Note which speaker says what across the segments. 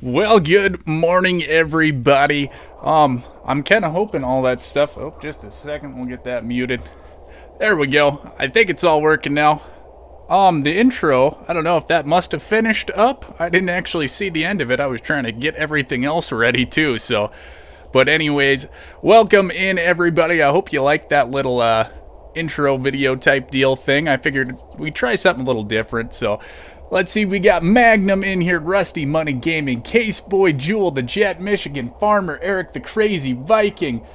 Speaker 1: Well, good morning, everybody. I'm kind of hoping all that stuff. Oh, just a second, we'll get that muted. There we go. I think it's all working now. The intro, I don't know if that must have finished up. I didn't actually see the end of it. I was trying to get everything else ready too, so. But anyways, welcome in, everybody. I hope you liked that little, intro video type deal thing. I figured we'd try something a little different, so. Let's see, we got Magnum in here, Rusty Money Gaming, Case Boy, Jewel, the Jet, Michigan Farmer, Eric the Crazy Viking.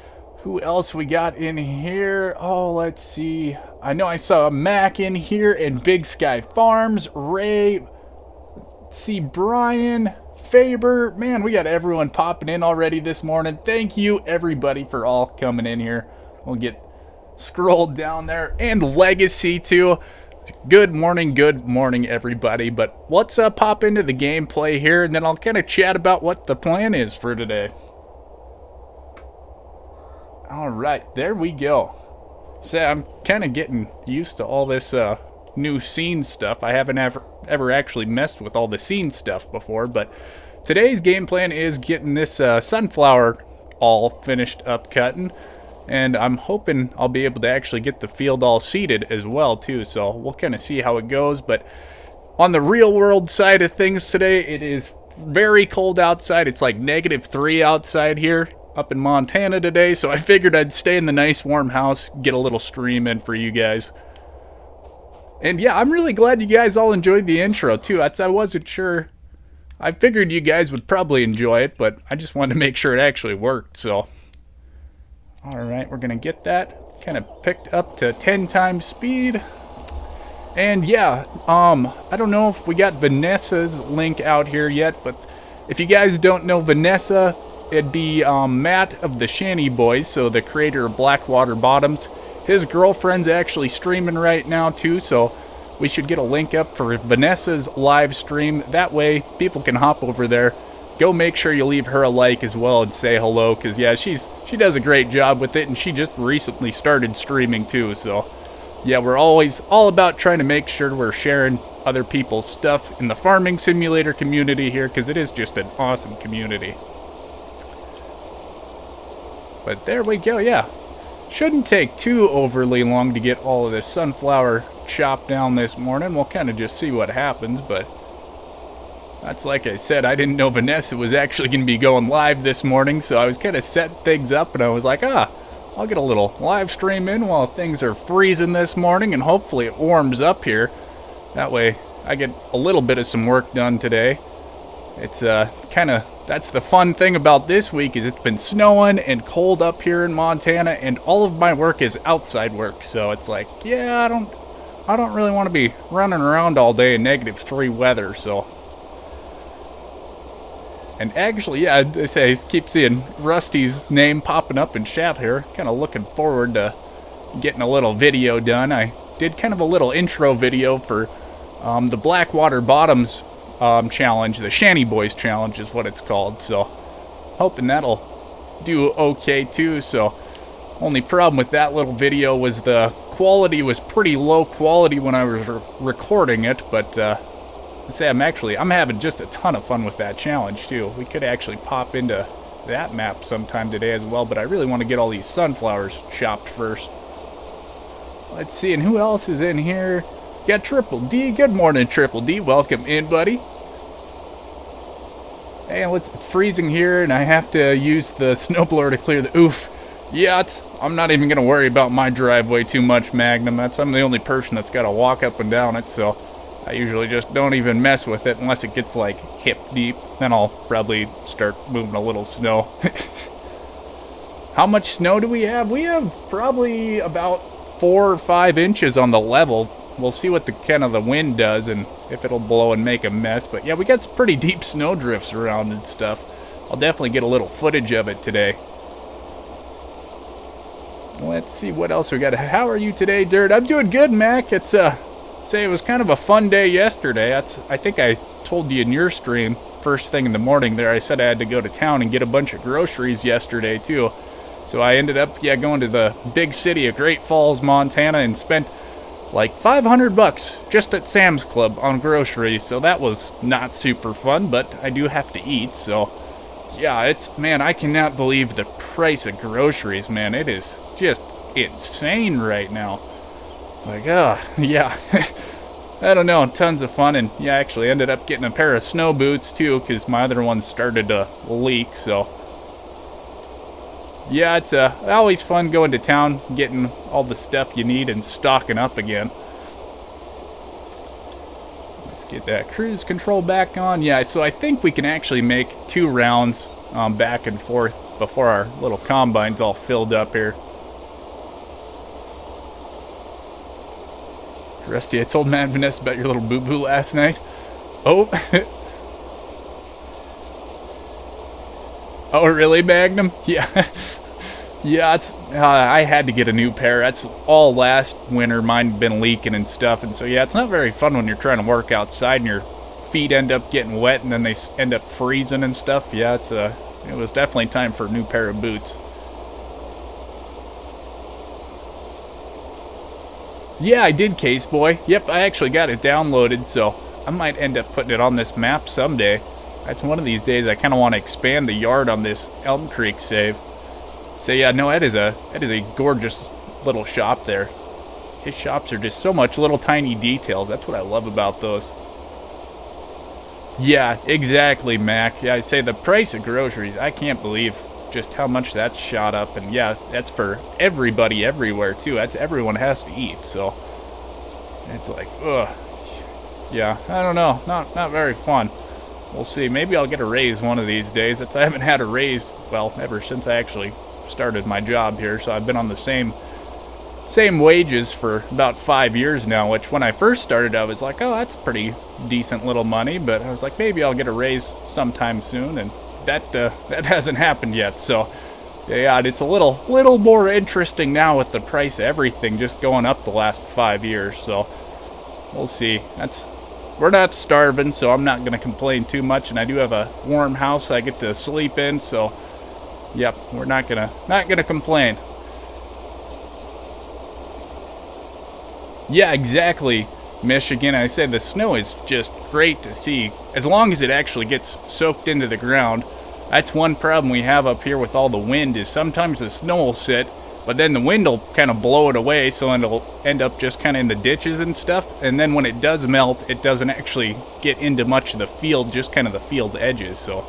Speaker 1: Who else we got in here? Oh, let's see. I know I saw Mac in here and Big Sky Farms, Ray, see Brian, Faber. Man, we got everyone popping in already this morning. Thank you, everybody, for all coming in here. We'll get scrolled down there. And Legacy, too. Good morning, everybody. But let's pop into the gameplay here, and then I'll kind of chat about what the plan is for today. All right, there we go. So I'm kind of getting used to all this new scene stuff. I haven't ever actually messed with all the scene stuff before, but today's game plan is getting this sunflower all finished up cutting. And I'm hoping I'll be able to actually get the field all seeded as well, too. So we'll kind of see how it goes. But on the real world side of things today, it is very cold outside. It's like -3 outside here up in Montana today. So I figured I'd stay in the nice warm house, get a little stream in for you guys. And yeah, I'm really glad you guys all enjoyed the intro, too. I wasn't sure. I figured you guys would probably enjoy it, but I just wanted to make sure it actually worked, so. Alright, we're gonna get that kind of picked up to 10 times speed. And yeah, I don't know if we got Vanessa's link out here yet, but if you guys don't know Vanessa, it'd be Matt of the Shanty Boys, so the creator of Blackwater Bottoms. His girlfriend's actually streaming right now too, so we should get a link up for Vanessa's live stream. That way, people can hop over there. Go make sure you leave her a like as well and say hello, because yeah, she does a great job with it, and she just recently started streaming too, so yeah, we're always all about trying to make sure we're sharing other people's stuff in the farming simulator community here, because it is just an awesome community. But there we go, yeah. Shouldn't take too overly long to get all of this sunflower chopped down this morning. We'll kind of just see what happens, but that's like I said, I didn't know Vanessa was actually going to be going live this morning, so I was kind of setting things up, and I was like, I'll get a little live stream in while things are freezing this morning, and hopefully it warms up here. That way I get a little bit of some work done today. It's that's the fun thing about this week, is it's been snowing and cold up here in Montana, and all of my work is outside work, so it's like, yeah, I don't really want to be running around all day in -3 weather, so. And actually, yeah, I keep seeing Rusty's name popping up in chat here. Kind of looking forward to getting a little video done. I did kind of a little intro video for the Blackwater Bottoms challenge. The Shanty Boys challenge is what it's called. So, hoping that'll do okay too. So, only problem with that little video was the quality was pretty low quality when I was recording it, but I'm having just a ton of fun with that challenge too. We could actually pop into that map sometime today as well, but I really want to get all these sunflowers chopped first. Let's see, and who else is in here? Got Triple D. Good morning, Triple D. Welcome in, buddy. Hey, it's freezing here, and I have to use the snowblower to clear the oof. Yeah, I'm not even going to worry about my driveway too much, Magnum. I'm the only person that's got to walk up and down it, so I usually just don't even mess with it unless it gets like hip deep. Then I'll probably start moving a little snow. How much snow do we have? We have probably about 4 or 5 inches on the level. We'll see what the wind does and if it'll blow and make a mess. But yeah, we got some pretty deep snow drifts around and stuff. I'll definitely get a little footage of it today. Let's see what else we got. How are you today, Dirt? I'm doing good, Mac. It's it was kind of a fun day yesterday. I think I told you in your stream first thing in the morning there. I said I had to go to town and get a bunch of groceries yesterday too. So I ended up going to the big city of Great Falls, Montana, and spent like 500 bucks just at Sam's Club on groceries, so that was not super fun, but I do have to eat, so yeah, man, I cannot believe the price of groceries, man. It is just insane right now. Like, yeah. I don't know, tons of fun, and yeah, I actually ended up getting a pair of snow boots too, because my other ones started to leak, so yeah, it's always fun going to town, getting all the stuff you need and stocking up again. Let's get that cruise control back on. Yeah, so I think we can actually make 2 rounds back and forth before our little combine's all filled up here. Rusty, I told Matt and Vanessa about your little boo-boo last night. Oh. Oh, really, Magnum? Yeah. Yeah, I had to get a new pair. That's all last winter. Mine been leaking and stuff. And so, yeah, it's not very fun when you're trying to work outside and your feet end up getting wet and then they end up freezing and stuff. Yeah, it was definitely time for a new pair of boots. Yeah, I did, Case Boy. Yep, I actually got it downloaded, so I might end up putting it on this map someday. That's one of these days. I kind of want to expand the yard on this Elm Creek save. So yeah, no, that is a gorgeous little shop there. His shops are just so much little tiny details. That's what I love about those. Yeah, exactly, Mac. Yeah, I say the price of groceries, I can't believe just how much that's shot up. And yeah, that's for everybody everywhere too. That's everyone has to eat, so it's like, ugh. Yeah, I don't know. Not very fun. We'll see. Maybe I'll get a raise one of these days. I haven't had a raise, well, ever since I actually started my job here, so I've been on the same wages for about 5 years now, which when I first started I was like, oh, that's pretty decent little money, but I was like, maybe I'll get a raise sometime soon, and that hasn't happened yet. So yeah, it's a little more interesting now with the price of everything just going up the last 5 years, so we'll see. We're not starving, so I'm not going to complain too much, and I do have a warm house I get to sleep in, so yep, we're not gonna complain. Yeah, exactly, Michigan. I said the snow is just great to see, as long as it actually gets soaked into the ground. That's one problem we have up here with all the wind, is sometimes the snow will sit, but then the wind will kind of blow it away, so it'll end up just kind of in the ditches and stuff, and then when it does melt, it doesn't actually get into much of the field, just kind of the field edges, so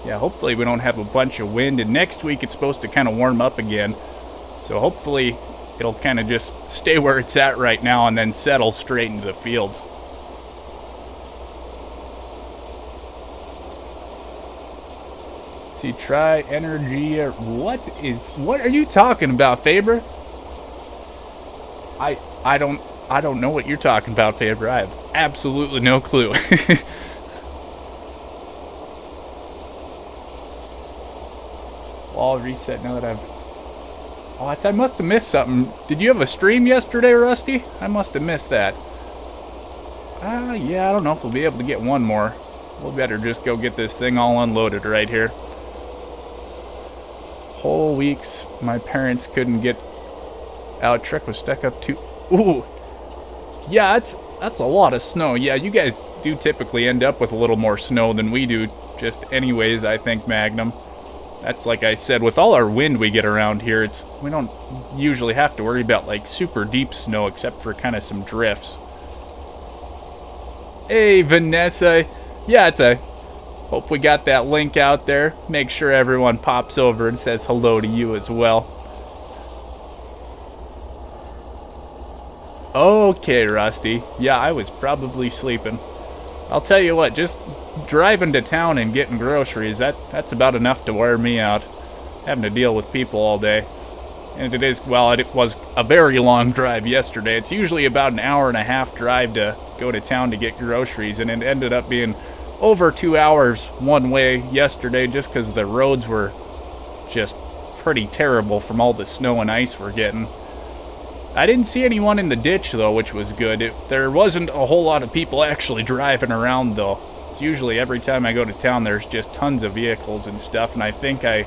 Speaker 1: yeah, hopefully we don't have a bunch of wind, and next week it's supposed to kind of warm up again. So hopefully it'll kind of just stay where it's at right now and then settle straight into the fields. See, try energy. What are you talking about, Faber? I don't know what you're talking about, Faber. I have absolutely no clue. All reset now that I must have missed something. Did you have a stream yesterday, Rusty? I must have missed that. Yeah, I don't know if we'll be able to get one more. We'll better just go get this thing all unloaded right here. Whole weeks my parents couldn't get out. Truck was stuck up too. Ooh. Yeah, that's a lot of snow. Yeah, you guys do typically end up with a little more snow than we do just anyways, I think, Magnum. That's like I said, with all our wind we get around here, we don't usually have to worry about like super deep snow except for kind of some drifts. Hey, Vanessa. Yeah, hope we got that link out there. Make sure everyone pops over and says hello to you as well. Okay, Rusty. Yeah, I was probably sleeping. I'll tell you what, just driving to town and getting groceries, that's about enough to wear me out. Having to deal with people all day. And it was a very long drive yesterday. It's usually about an hour and a half drive to go to town to get groceries, and it ended up being over 2 hours one way yesterday just because the roads were just pretty terrible from all the snow and ice we're getting. I didn't see anyone in the ditch, though, which was good. There wasn't a whole lot of people actually driving around, though. It's usually every time I go to town, there's just tons of vehicles and stuff, and I think I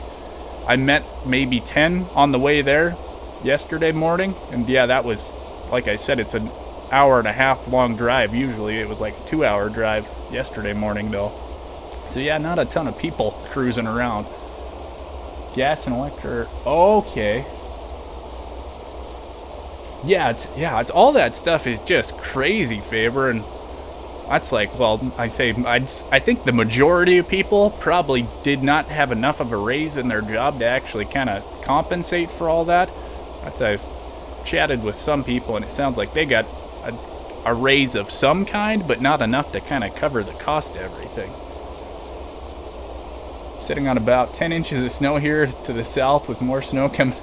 Speaker 1: met maybe 10 on the way there yesterday morning. And yeah, that was, like I said, it's hour and a half long drive. Usually it was like a 2-hour drive yesterday morning though. So yeah, not a ton of people cruising around. Gas and electric. Okay. Yeah, it's all that stuff is just crazy, Faber, and that's like, well, I think the majority of people probably did not have enough of a raise in their job to actually kind of compensate for all that. I've chatted with some people, and it sounds like they got a raise of some kind, but not enough to kind of cover the cost of everything. Sitting on about 10 inches of snow here to the south, with more snow coming.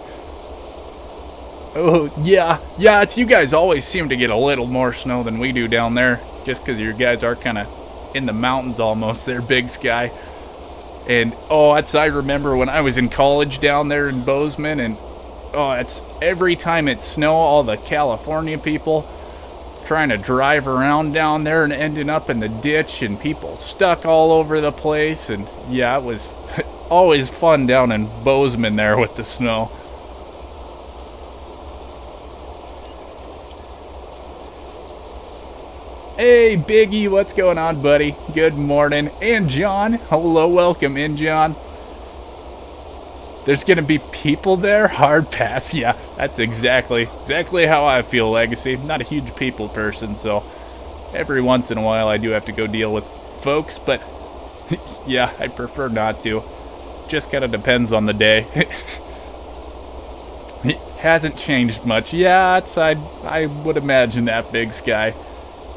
Speaker 1: Oh, yeah, it's you guys always seem to get a little more snow than we do down there, just because you guys are kind of in the mountains almost there, Big Sky. And, I remember when I was in college down there in Bozeman, and, it's every time it snow, all the California people trying to drive around down there and ending up in the ditch, and people stuck all over the place, and, yeah, it was always fun down in Bozeman there with the snow. Hey, Biggie, what's going on, buddy? Good morning. And John, hello, welcome in, John. There's gonna be people there? Hard pass. Yeah, that's exactly how I feel, Legacy. I'm not a huge people person, so every once in a while I do have to go deal with folks, but yeah, I prefer not to. Just kind of depends on the day. It hasn't changed much. Yeah, I would imagine that, Big Sky.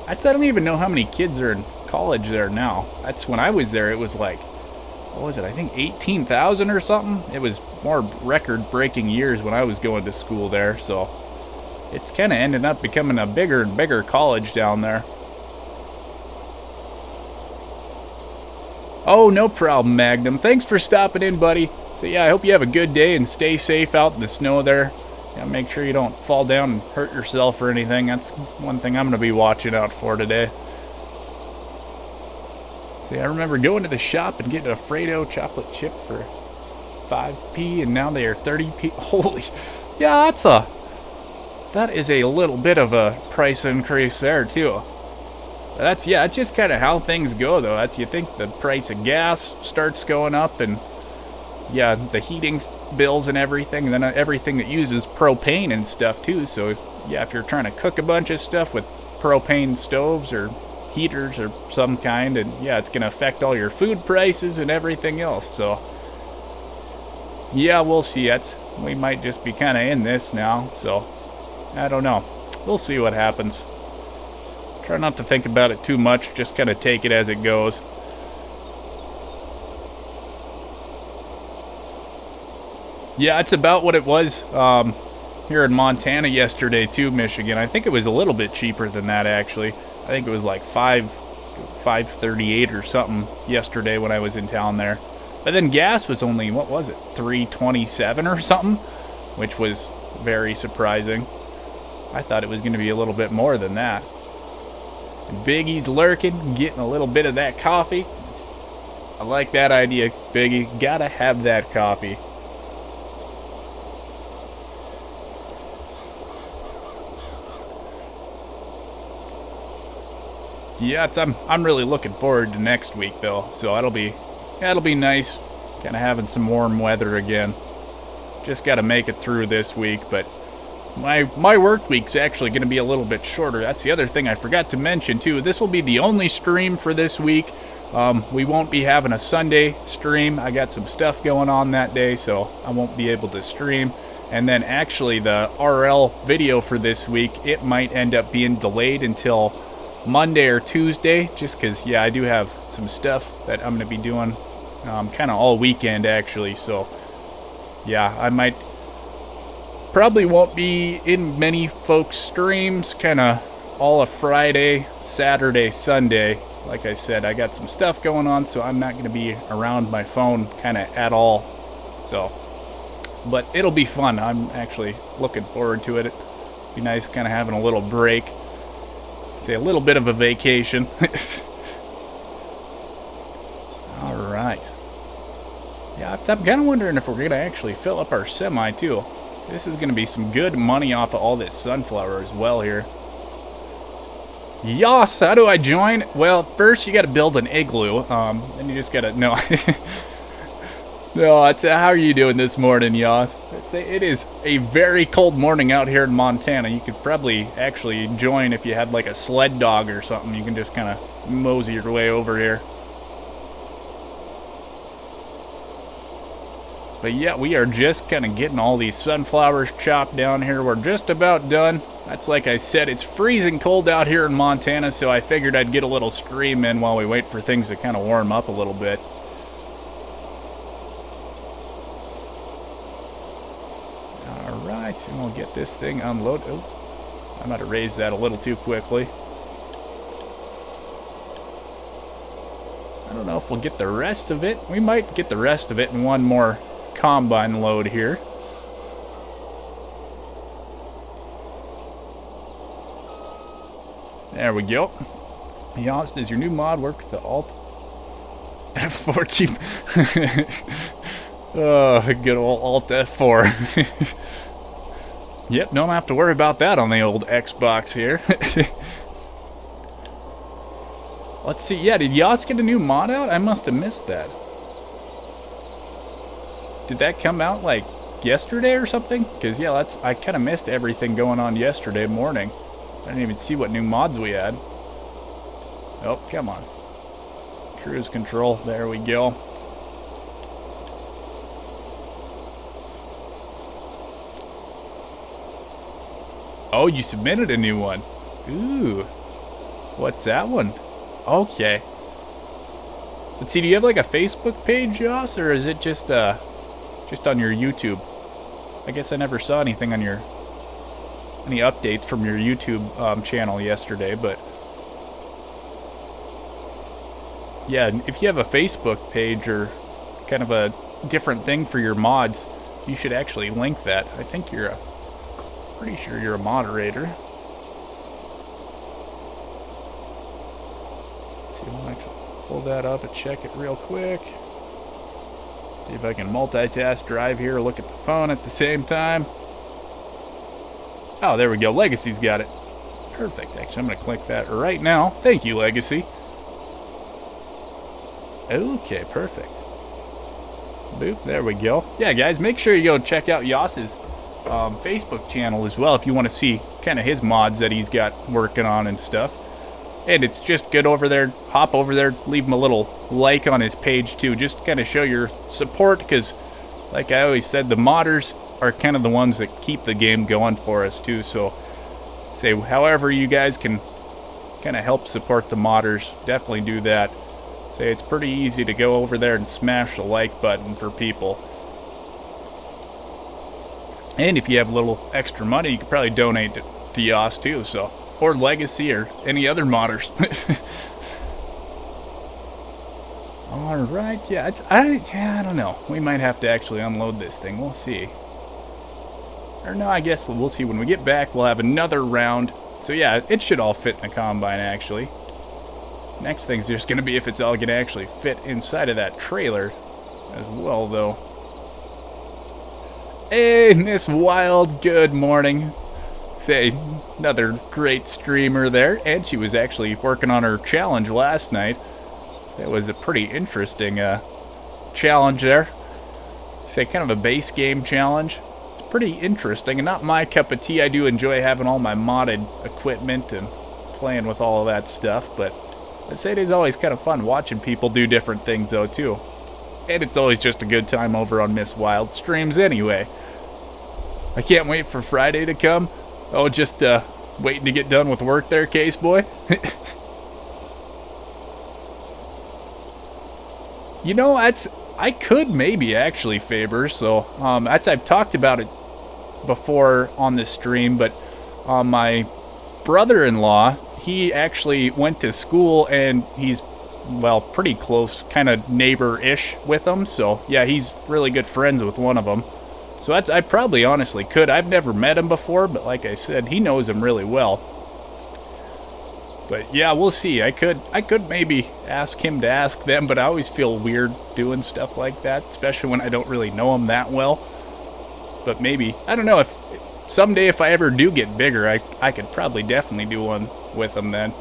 Speaker 1: I don't even know how many kids are in college there now. That's when I was there, it was like, what was it? I think 18,000 or something. It was more record-breaking years when I was going to school there, so it's kind of ended up becoming a bigger and bigger college down there. Oh, no problem, Magnum. Thanks for stopping in, buddy. So yeah, I hope you have a good day and stay safe out in the snow there. Yeah, make sure you don't fall down and hurt yourself or anything. That's one thing I'm going to be watching out for today. See, I remember going to the shop and getting a Fredo chocolate chip for 5p, and now they are 30p. Holy, yeah, that is a little bit of a price increase there too. It's just kind of how things go though. You think the price of gas starts going up, and yeah, the heating bills and everything, and then everything that uses propane and stuff too. So yeah, if you're trying to cook a bunch of stuff with propane stoves or heaters or some kind, and yeah, it's going to affect all your food prices and everything else. So yeah, we'll see. We might just be kind of in this now, so I don't know. We'll see what happens. Try not to think about it too much, just kind of take it as it goes. Yeah, it's about what it was here in Montana yesterday too, Michigan. I think it was a little bit cheaper than that, actually. I think it was like $5.38 or something yesterday when I was in town there. But then gas was only, what was it, $3.27 or something, which was very surprising. I thought it was going to be a little bit more than that. And Biggie's lurking, getting a little bit of that coffee. I like that idea, Biggie. Gotta have that coffee. Yeah, I'm really looking forward to next week though. So it'll be nice, kind of having some warm weather again. Just got to make it through this week, but my work week's actually going to be a little bit shorter. That's the other thing I forgot to mention too. This will be the only stream for this week. We won't be having a Sunday stream. I got some stuff going on that day, so I won't be able to stream. And then actually the RL video for this week, it might end up being delayed until Monday or Tuesday, just because, yeah, I do have some stuff that I'm going to be doing kind of all weekend, actually. So, yeah, I probably won't be in many folks' streams, kind of all of Friday, Saturday, Sunday. Like I said, I got some stuff going on, so I'm not going to be around my phone kind of at all. So, but it'll be fun. I'm actually looking forward to it. It'd be nice kind of having a little break. Say a little bit of a vacation. All right. Yeah, I'm kind of wondering if we're going to actually fill up our semi too. This is going to be some good money off of all this sunflower as well here. Yas, how do I join? Well, first you gotta build an igloo. And you just gotta, no. No, how are you doing this morning, Yas? It is a very cold morning out here in Montana. You could probably actually join if you had like a sled dog or something. You can just kind of mosey your way over here. But yeah, we are just kind of getting all these sunflowers chopped down here. We're just about done. That's like I said, it's freezing cold out here in Montana, so I figured I'd get a little stream in while we wait for things to kind of warm up a little bit. Alright, and we'll get this thing unloaded. Oh, I might have raised that a little too quickly. I don't know if we'll get the rest of it. We might get the rest of it in one more combine load here. There we go. Yas, does your new mod work with the Alt F4 keep? Oh, good old Alt F4. Yep, don't have to worry about that on the old Xbox here. Let's see. Yeah, did Yas get a new mod out? I must have missed that. Did that come out like yesterday or something? Because yeah, I kind of missed everything going on yesterday morning. I didn't even see what new mods we had. Oh, come on. Cruise control. There we go. Oh, you submitted a new one. Ooh. What's that one? Okay. Let's see, do you have like a Facebook page, Yas, or is it just on your YouTube? I guess I never saw anything on your any updates from your YouTube channel yesterday, but yeah, if you have a Facebook page or kind of a different thing for your mods, you should actually link that. I think pretty sure you're a moderator. Let's see, I might pull that up and check it real quick. See if I can multitask, drive here, look at the phone at the same time. Oh, there we go. Legacy's got it. Perfect. Actually, I'm going to click that right now. Thank you, Legacy. Okay, perfect. Boop, there we go. Yeah, guys, make sure you go check out Yas's Facebook channel as well if you want to see kind of his mods that he's got working on and stuff. And it's just good over there. Hop over there, leave him a little like on his page too. Just kind of show your support because, like I always said, the modders are kind of the ones that keep the game going for us too. So, say however you guys can kind of help support the modders, definitely do that. Say it's pretty easy to go over there and smash the like button for people. And if you have a little extra money, you could probably donate to Yas too. So. Or Legacy, or any other modders. Alright, yeah, I don't know. We might have to actually unload this thing. We'll see. Or no, I guess we'll see when we get back. We'll have another round. So yeah, it should all fit in the combine, actually. Next thing's just going to be if it's all going to actually fit inside of that trailer as well, though. Hey, Miss Wild, good morning. Say, another great streamer there, and she was actually working on her challenge last night. That was a pretty interesting challenge there. Say, kind of a base game challenge. It's pretty interesting, and not my cup of tea. I do enjoy having all my modded equipment and playing with all of that stuff, but I say it is always kind of fun watching people do different things, though, too. And it's always just a good time over on Miss Wild streams anyway. I can't wait for Friday to come. Oh, just waiting to get done with work there, Case Boy. You know, I could maybe actually, Faber. So I've talked about it before on this stream, but my brother-in-law, he actually went to school and he's, well, pretty close, kind of neighbor-ish with them. So yeah, he's really good friends with one of them. So I probably honestly could. I've never met him before, but like I said, he knows him really well. But yeah, we'll see. I could maybe ask him to ask them, but I always feel weird doing stuff like that, especially when I don't really know him that well. But maybe, I don't know, if someday if I ever do get bigger, I could probably definitely do one with him then.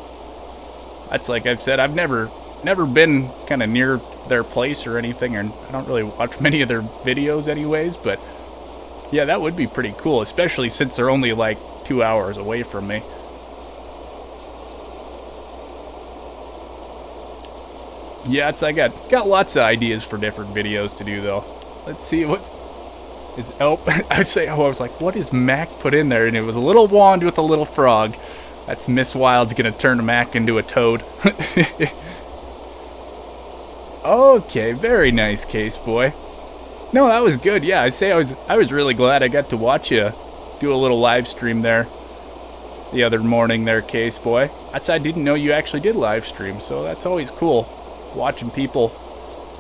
Speaker 1: That's like I've said, I've never been kind of near their place or anything, and I don't really watch many of their videos anyways, but yeah, that would be pretty cool, especially since they're only like 2 hours away from me. Yeah, I got lots of ideas for different videos to do though. Let's see what is. Oh, I was like, what is Mac put in there? And it was a little wand with a little frog. That's Miss Wild's gonna turn Mac into a toad. Okay, very nice, Case Boy. No, that was good. Yeah, I was really glad I got to watch you do a little live stream there the other morning there, Case Boy. I didn't know you actually did live stream, so that's always cool. Watching people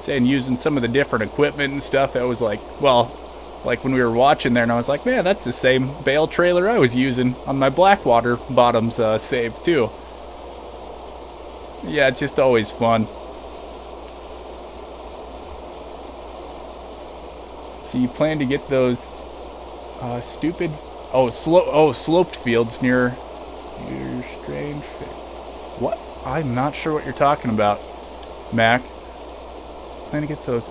Speaker 1: saying using some of the different equipment and stuff. It was like, well, like when we were watching there, and I was like, man, that's the same bale trailer I was using on my Blackwater Bottoms save too. Yeah, it's just always fun. So you plan to get those sloped fields near your strange. What? I'm not sure what you're talking about, Mac. Plan to get those.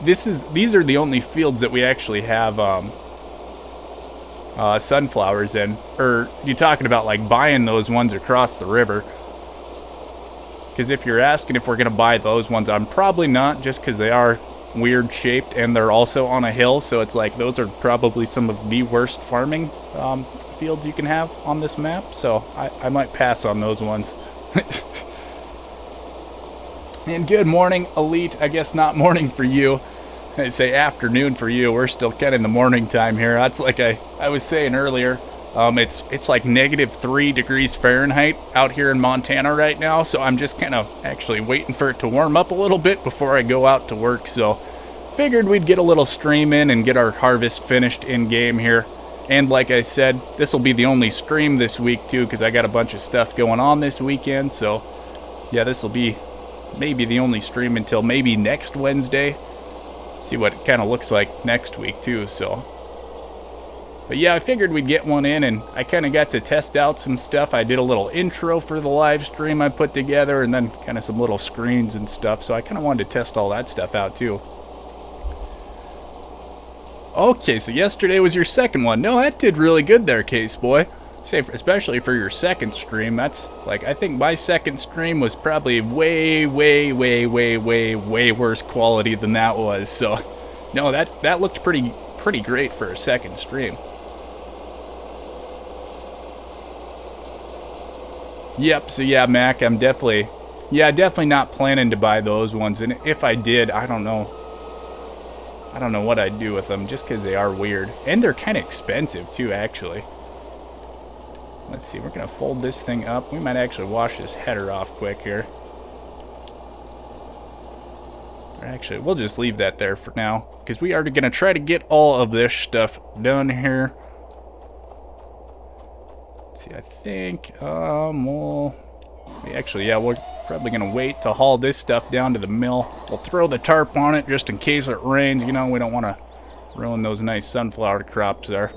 Speaker 1: These are the only fields that we actually have sunflowers in. Or you talking about like buying those ones across the river? Because if you're asking if we're gonna buy those ones, I'm probably not, just because they are weird shaped and they're also on a hill. So it's like those are probably some of the worst farming fields you can have on this map. So I might pass on those ones. And good morning, Elite. I guess not morning for you. I say afternoon for you. We're still kind of in the morning time here. That's like I was saying earlier. It's like -3 degrees Fahrenheit out here in Montana right now. So I'm just kind of actually waiting for it to warm up a little bit before I go out to work. So figured we'd get a little stream in and get our harvest finished in game here. And like I said, this will be the only stream this week too, because I got a bunch of stuff going on this weekend. So yeah, this will be maybe the only stream until maybe next Wednesday. See what it kind of looks like next week too. So, but yeah, I figured we'd get one in, and I kind of got to test out some stuff. I did a little intro for the live stream I put together, and then kind of some little screens and stuff. So I kind of wanted to test all that stuff out too. Okay, so yesterday was your second one. No, that did really good there, Case Boy. Say, especially for your second stream. That's like, I think my second stream was probably way worse quality than that was. So no, that looked pretty great for a second stream. Yep. So yeah, Mac, I'm definitely not planning to buy those ones. And if I did, I don't know what I'd do with them, just because they are weird and they're kind of expensive too, actually. Let's see, we're going to fold this thing up. We might actually wash this header off quick here. Or actually, we'll just leave that there for now, because we are going to try to get all of this stuff done here. Let's see, I think, we're probably going to wait to haul this stuff down to the mill. We'll throw the tarp on it just in case it rains. You know, we don't want to ruin those nice sunflower crops there.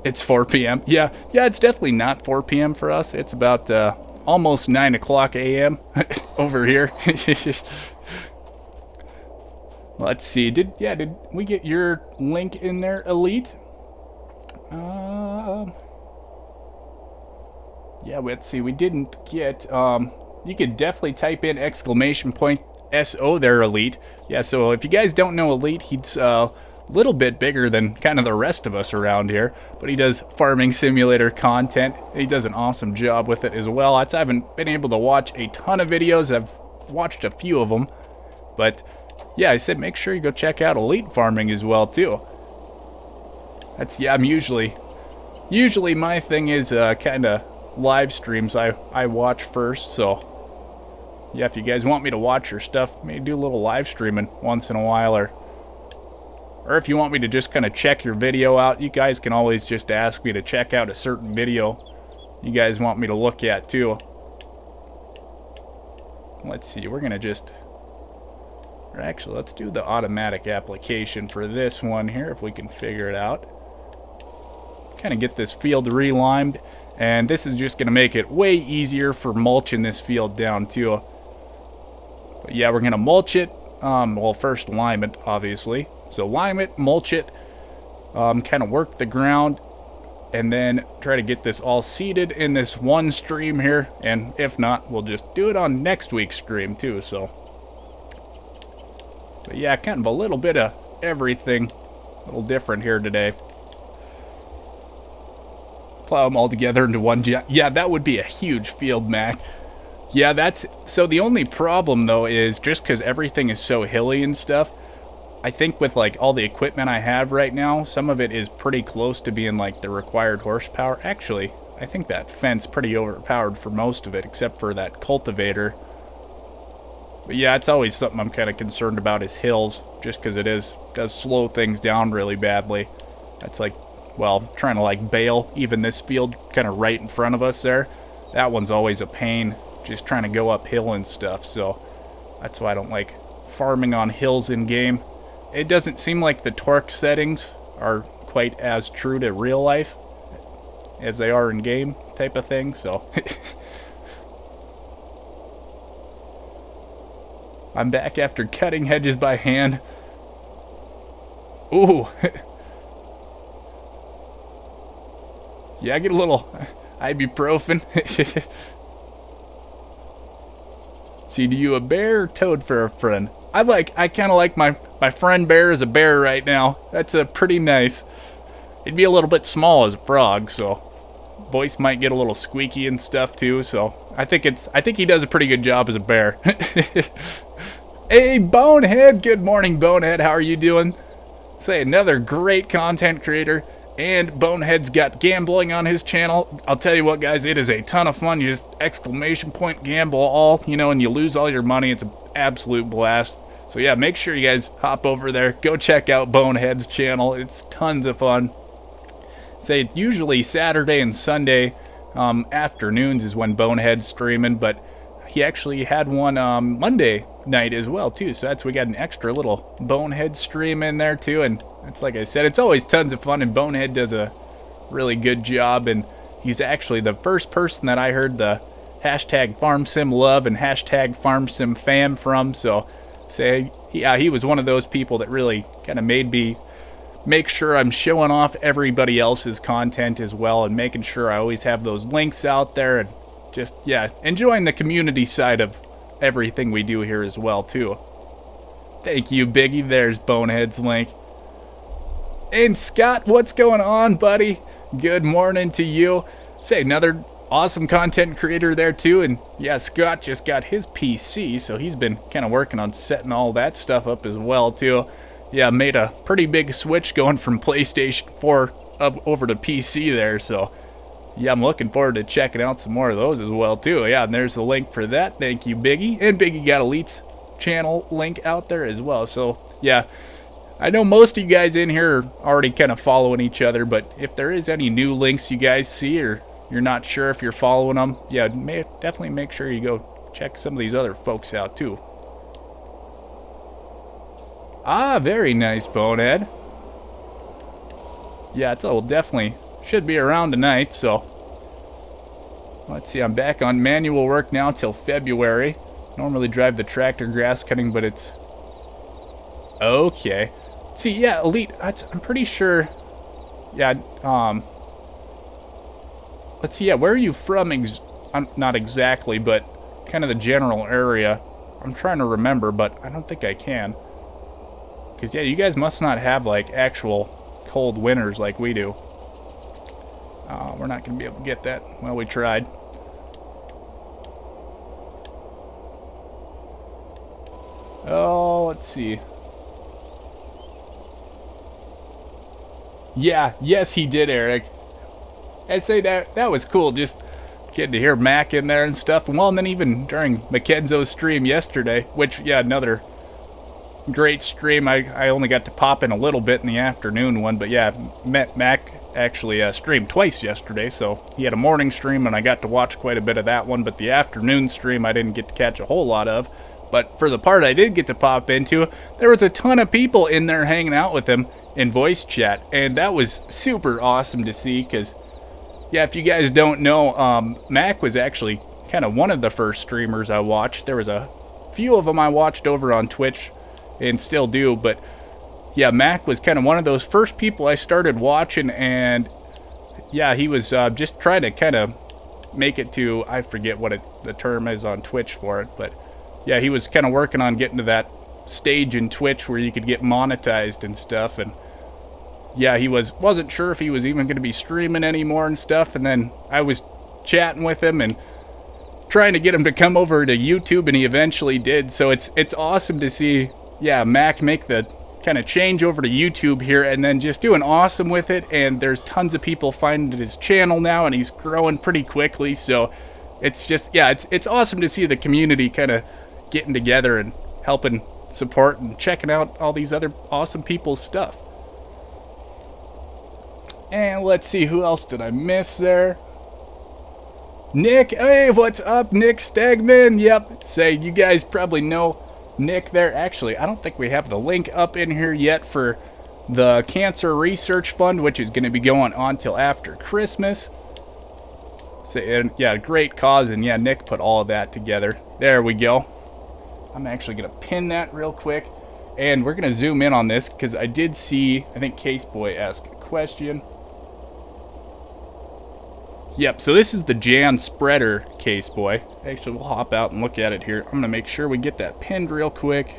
Speaker 1: It's 4 p.m. Yeah, it's definitely not 4 p.m. for us. It's about almost 9 o'clock a.m. over here. Let's see. Did we get your link in there, Elite? Yeah, let's see. We didn't get. You could definitely type in !SO there, Elite. Yeah. So if you guys don't know Elite, he's little bit bigger than kind of the rest of us around here, but he does farming simulator content. He does an awesome job with it as well. I haven't been able to watch a ton of videos. I've watched a few of them, but yeah, I said make sure you go check out Elite Farming as well too. I'm usually my thing is kind of live streams. I watch first, so yeah, if you guys want me to watch your stuff, maybe do a little live streaming once in a while, or if you want me to just kind of check your video out, you guys can always just ask me to check out a certain video you guys want me to look at too. Let's see, we're going to just... Or actually, let's do the automatic application for this one here, if we can figure it out. Kind of get this field relimed. And this is just going to make it way easier for mulching this field down too. But yeah, we're going to mulch it. Well, first lime it, obviously. So lime it, mulch it, kind of work the ground, and then try to get this all seeded in this one stream here. And if not, we'll just do it on next week's stream too. So, but yeah, kind of a little bit of everything, a little different here today. Plow them all together into one. Yeah, that would be a huge field, Mac. Yeah, that's... So the only problem, though, is just because everything is so hilly and stuff, I think with, like, all the equipment I have right now, some of it is pretty close to being, like, the required horsepower. Actually, I think that fence pretty overpowered for most of it, except for that cultivator. But yeah, it's always something I'm kind of concerned about is hills, just because it does slow things down really badly. That's like... Well, trying to like bale even this field kind of right in front of us there. That one's always a pain, just trying to go uphill and stuff. So that's why I don't like farming on hills in game. It doesn't seem like the torque settings are quite as true to real life as they are in game type of thing. So I'm back after cutting hedges by hand. Ooh. Yeah, I get a little ibuprofen. See, do you a bear or toad for a friend? I kind of like my friend bear as a bear right now. That's a pretty nice. It'd be a little bit small as a frog, so voice might get a little squeaky and stuff too. So I think he does a pretty good job as a bear. Hey, Bonehead. Good morning, Bonehead. How are you doing? Say, another great content creator. And Bonehead's got gambling on his channel. I'll tell you what, guys, it is a ton of fun. You just exclamation point gamble all, and you lose all your money. It's an absolute blast. So yeah, make sure you guys hop over there. Go check out Bonehead's channel. It's tons of fun. Say usually Saturday and Sunday afternoons is when Bonehead's streaming, but he actually had one Monday night as well too. So we got an extra little Bonehead stream in there too, and it's like I said, it's always tons of fun, and Bonehead does a really good job, and he's actually the first person that I heard the hashtag FarmSimLove and hashtag FarmSimFam from. So yeah, he was one of those people that really kind of made me make sure I'm showing off everybody else's content as well, and making sure I always have those links out there, and just, yeah, enjoying the community side of everything we do here as well too. Thank you, Biggie. There's Bonehead's link. And Scott, what's going on, buddy? Good morning to you. Say, another awesome content creator there too. And yeah, Scott just got his PC, so he's been kind of working on setting all that stuff up as well too. Yeah, made a pretty big switch going from PlayStation 4 up over to PC there, so yeah, I'm looking forward to checking out some more of those as well too. Yeah, and there's the link for that. Thank you, Biggie. And Biggie got Elite's channel link out there as well. So yeah, I know most of you guys in here are already kind of following each other, but if there is any new links you guys see, or you're not sure if you're following them, yeah, definitely make sure you go check some of these other folks out too. Ah, very nice, Bonehead. Yeah, it's definitely should be around tonight, so let's see, I'm back on manual work now till February. Normally drive the tractor grass cutting, but it's okay. See, yeah, Elite, I'm pretty sure, yeah, let's see, yeah, where are you from? Not exactly, but kind of the general area. I'm trying to remember, but I don't think I can. Because, yeah, you guys must not have, like, actual cold winters like we do. We're not going to be able to get that. Well, we tried. Oh, let's see. Yeah, yes, he did, Eric. I say that was cool, just getting to hear Mac in there and stuff. Well, and then even during Mackenzo's stream yesterday, which, yeah, another great stream. I only got to pop in a little bit in the afternoon one, but yeah, Mac actually streamed twice yesterday, so he had a morning stream and I got to watch quite a bit of that one, but the afternoon stream I didn't get to catch a whole lot of. But for the part I did get to pop into, there was a ton of people in there hanging out with him in voice chat, and that was super awesome to see, because Yeah, if you guys don't know, Mac was actually kind of one of the first streamers I watched. There was a few of them I watched over on Twitch and still do, but yeah, Mac was kind of one of those first people I started watching, and yeah, he was just trying to kind of make it to, I forget what the term is on Twitch for it, but yeah, he was kind of working on getting to that stage in Twitch where you could get monetized and stuff, and yeah, he wasn't sure if he was even going to be streaming anymore and stuff, and then I was chatting with him and trying to get him to come over to YouTube, and he eventually did. So it's awesome to see, yeah, Mac make the kind of change over to YouTube here and then just doing awesome with it. And there's tons of people finding his channel now, and he's growing pretty quickly. So it's just, yeah, it's awesome to see the community kind of getting together and helping support and checking out all these other awesome people's stuff. And let's see, who else did I miss there? Nick, hey, what's up, Nick Stegman? Yep, say, you guys probably know Nick there. Actually, I don't think we have the link up in here yet for the Cancer Research Fund, which is going to be going on till after Christmas. So, and yeah, great cause, and yeah, Nick put all of that together. There we go. I'm actually going to pin that real quick, and we're going to zoom in on this, because I did see, I think Caseboy asked a question. Yep, so this is the Jan Spreader, Caseboy. Actually, we'll hop out and look at it here. I'm going to make sure we get that pinned real quick.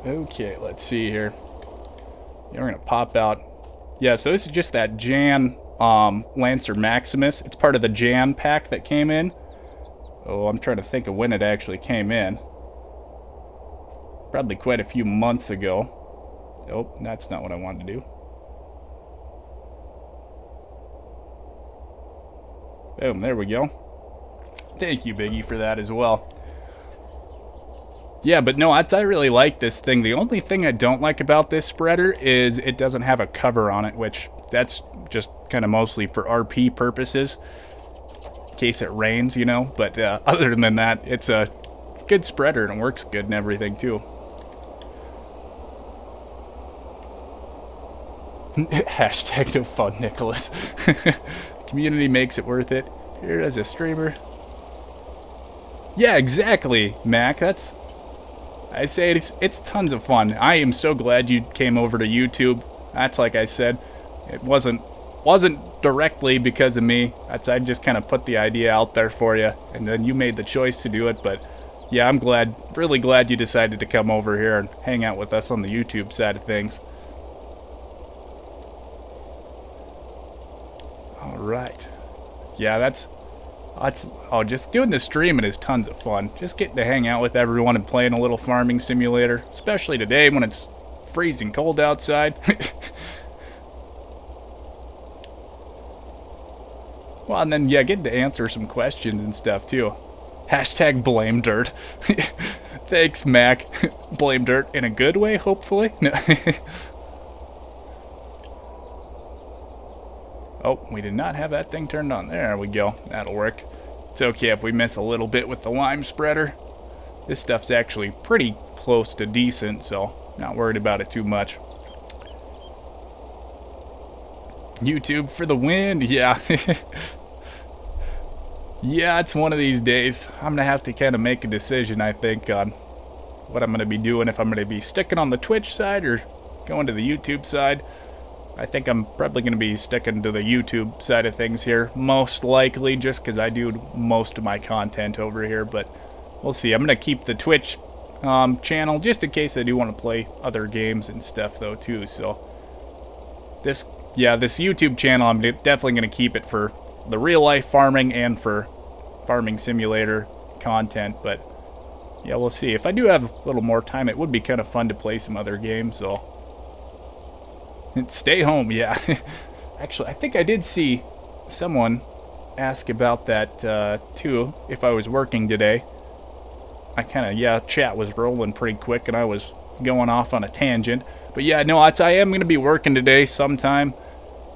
Speaker 1: Okay, let's see here. Yeah, we're going to pop out. Yeah, so this is just that Jan Lancer Maximus. It's part of the Jan pack that came in. Oh, I'm trying to think of when it actually came in. Probably quite a few months ago. Oh, that's not what I wanted to do. Boom, there we go. Thank you, Biggie, for that as well. Yeah, but no, I really like this thing. The only thing I don't like about this spreader is it doesn't have a cover on it, which that's just kind of mostly for RP purposes, in case it rains, you know. But other than that, it's a good spreader and it works good and everything, too. Hashtag no fun, Nicholas. Community makes it worth it. Here as a streamer. Yeah, exactly, Mac. I say it's tons of fun. I am so glad you came over to YouTube. That's like I said, it wasn't directly because of me. I just kind of put the idea out there for you, and then you made the choice to do it. But yeah, I'm really glad you decided to come over here and hang out with us on the YouTube side of things. Alright. Yeah, that's just doing the streaming is tons of fun. Just getting to hang out with everyone and playing a little farming simulator, especially today when it's freezing cold outside. Well, and then yeah, getting to answer some questions and stuff too. Hashtag blame dirt. Thanks, Mac. Blame dirt in a good way, hopefully. No. Oh, we did not have that thing turned on. There we go. That'll work. It's okay if we miss a little bit with the lime spreader. This stuff's actually pretty close to decent, so not worried about it too much. YouTube for the win. Yeah. Yeah, it's one of these days. I'm going to have to kind of make a decision, I think, on what I'm going to be doing. If I'm going to be sticking on the Twitch side or going to the YouTube side. I think I'm probably going to be sticking to the YouTube side of things here, most likely, just because I do most of my content over here, but we'll see. I'm going to keep the Twitch channel, just in case I do want to play other games and stuff, though, too, so this YouTube channel, I'm definitely going to keep it for the real-life farming and for farming simulator content, but yeah, we'll see. If I do have a little more time, it would be kind of fun to play some other games, so stay home, yeah. Actually, I think I did see someone ask about that, too, if I was working today. I kind of, yeah, chat was rolling pretty quick, and I was going off on a tangent. But yeah, no, I am going to be working today sometime.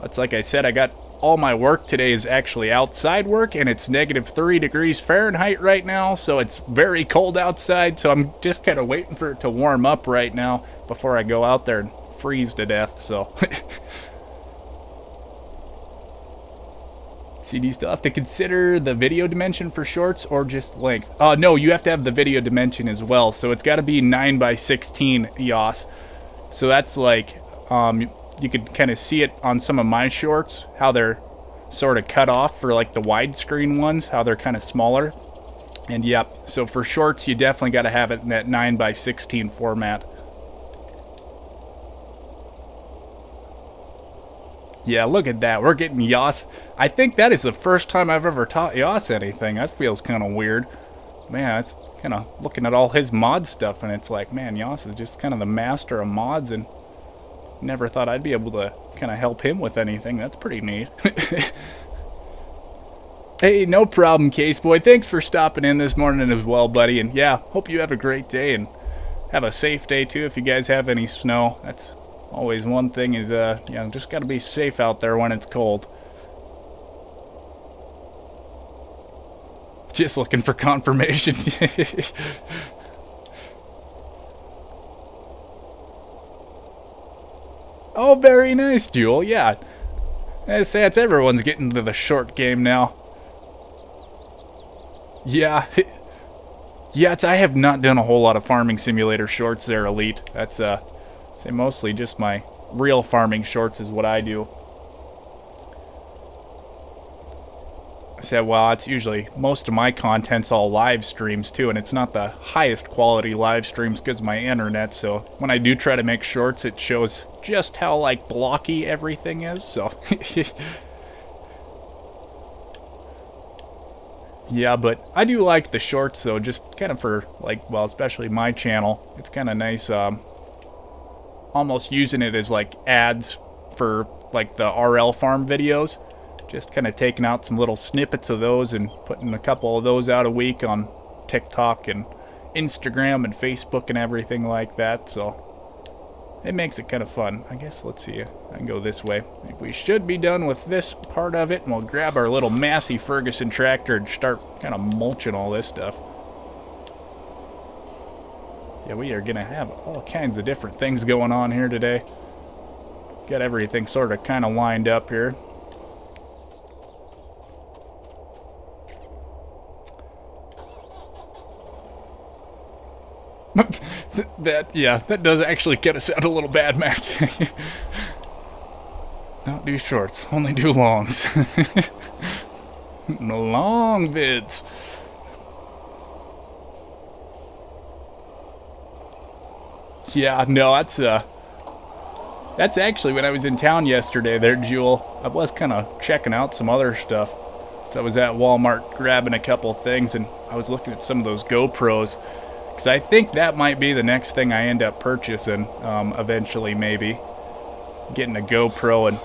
Speaker 1: It's like I said, I got all my work today is actually outside work, and it's -3 degrees Fahrenheit right now, so it's very cold outside, so I'm just kind of waiting for it to warm up right now before I go out there and freeze to death, so. See, do you still have to consider the video dimension for shorts or just length? No, you have to have the video dimension as well, so it's got to be 9:16 EOS. So that's like, you could kind of see it on some of my shorts, how they're sort of cut off for like the widescreen ones, how they're kind of smaller. And yep, so for shorts, you definitely got to have it in that 9:16 format. Yeah, look at that. We're getting Yas. I think that is the first time I've ever taught Yas anything. That feels kind of weird. Man, it's kind of looking at all his mod stuff, and it's like, man, Yas is just kind of the master of mods, and never thought I'd be able to kind of help him with anything. That's pretty neat. Hey, no problem, Case Boy. Thanks for stopping in this morning as well, buddy. And yeah, hope you have a great day and have a safe day too. If you guys have any snow, that's always one thing is, you know, just gotta be safe out there when it's cold. Just looking for confirmation. Oh, very nice, Jewel. Yeah. I say it's everyone's getting to the short game now. Yeah. Yeah, I have not done a whole lot of Farming Simulator shorts there, Elite. That's, say mostly just my real farming shorts is what I do. I said, well, it's usually, most of my content's all live streams too, and it's not the highest quality live streams because of my internet, so when I do try to make shorts, it shows just how, like, blocky everything is, so. Yeah, but I do like the shorts, though, just kind of for, like, well, especially my channel. It's kind of nice, almost using it as, like, ads for, like, the RL farm videos. Just kind of taking out some little snippets of those and putting a couple of those out a week on TikTok and Instagram and Facebook and everything like that, so it makes it kind of fun. I guess, let's see, I can go this way. I think we should be done with this part of it, and we'll grab our little Massey Ferguson tractor and start kind of mulching all this stuff. Yeah, we are going to have all kinds of different things going on here today. Got everything sort of kind of lined up here. That does actually kind of sound a little bad, Mac. Not do shorts, only do longs. No long vids. Yeah, no, that's actually when I was in town yesterday there, Jewel. I was kind of checking out some other stuff. So I was at Walmart grabbing a couple things, and I was looking at some of those GoPros. Because I think that might be the next thing I end up purchasing, eventually, maybe. Getting a GoPro, and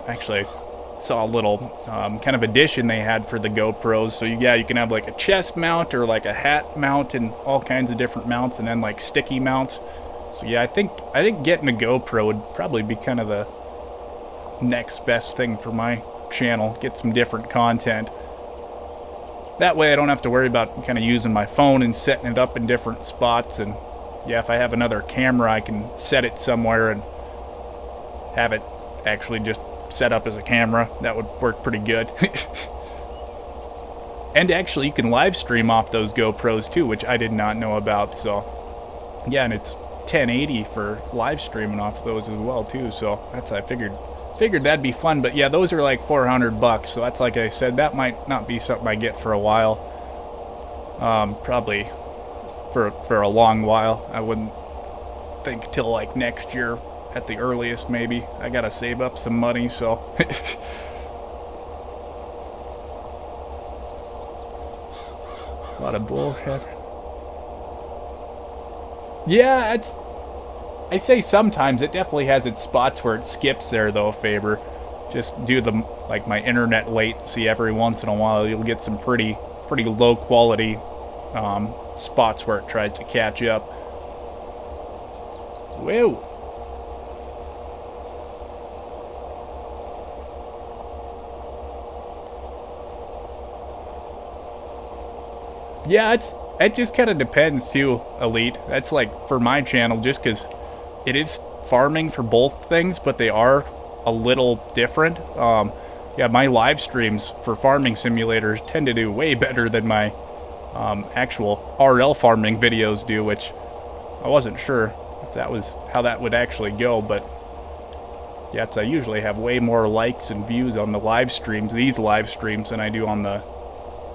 Speaker 1: actually I saw a little kind of addition they had for the GoPros. So yeah, you can have like a chest mount or like a hat mount and all kinds of different mounts, and then like sticky mounts. So yeah, I think getting a GoPro would probably be kind of the next best thing for my channel. Get some different content. That way I don't have to worry about kind of using my phone and setting it up in different spots. And yeah, if I have another camera, I can set it somewhere and have it actually just set up as a camera. That would work pretty good. And actually you can live stream off those GoPros too, which I did not know about. So yeah, and it's 1080 for live streaming off those as well too. So that's, I figured that'd be fun. But yeah, those are like $400, so that's, like I said, that might not be something I get for a while. Probably for a long while. I wouldn't think till like next year at the earliest, maybe. I gotta save up some money, so. A lot of bullshit. Yeah, I say sometimes. It definitely has its spots where it skips there, though, Faber. Just do like my internet latency every once in a while. You'll get some pretty low quality spots where it tries to catch up. Whoa. Yeah, it just kind of depends too, Elite. That's like for my channel, just because it is farming for both things, but they are a little different. Yeah, my live streams for farming simulators tend to do way better than my actual RL farming videos do, which I wasn't sure if that was how that would actually go, but yeah, I usually have way more likes and views on the live streams, these live streams, than I do on the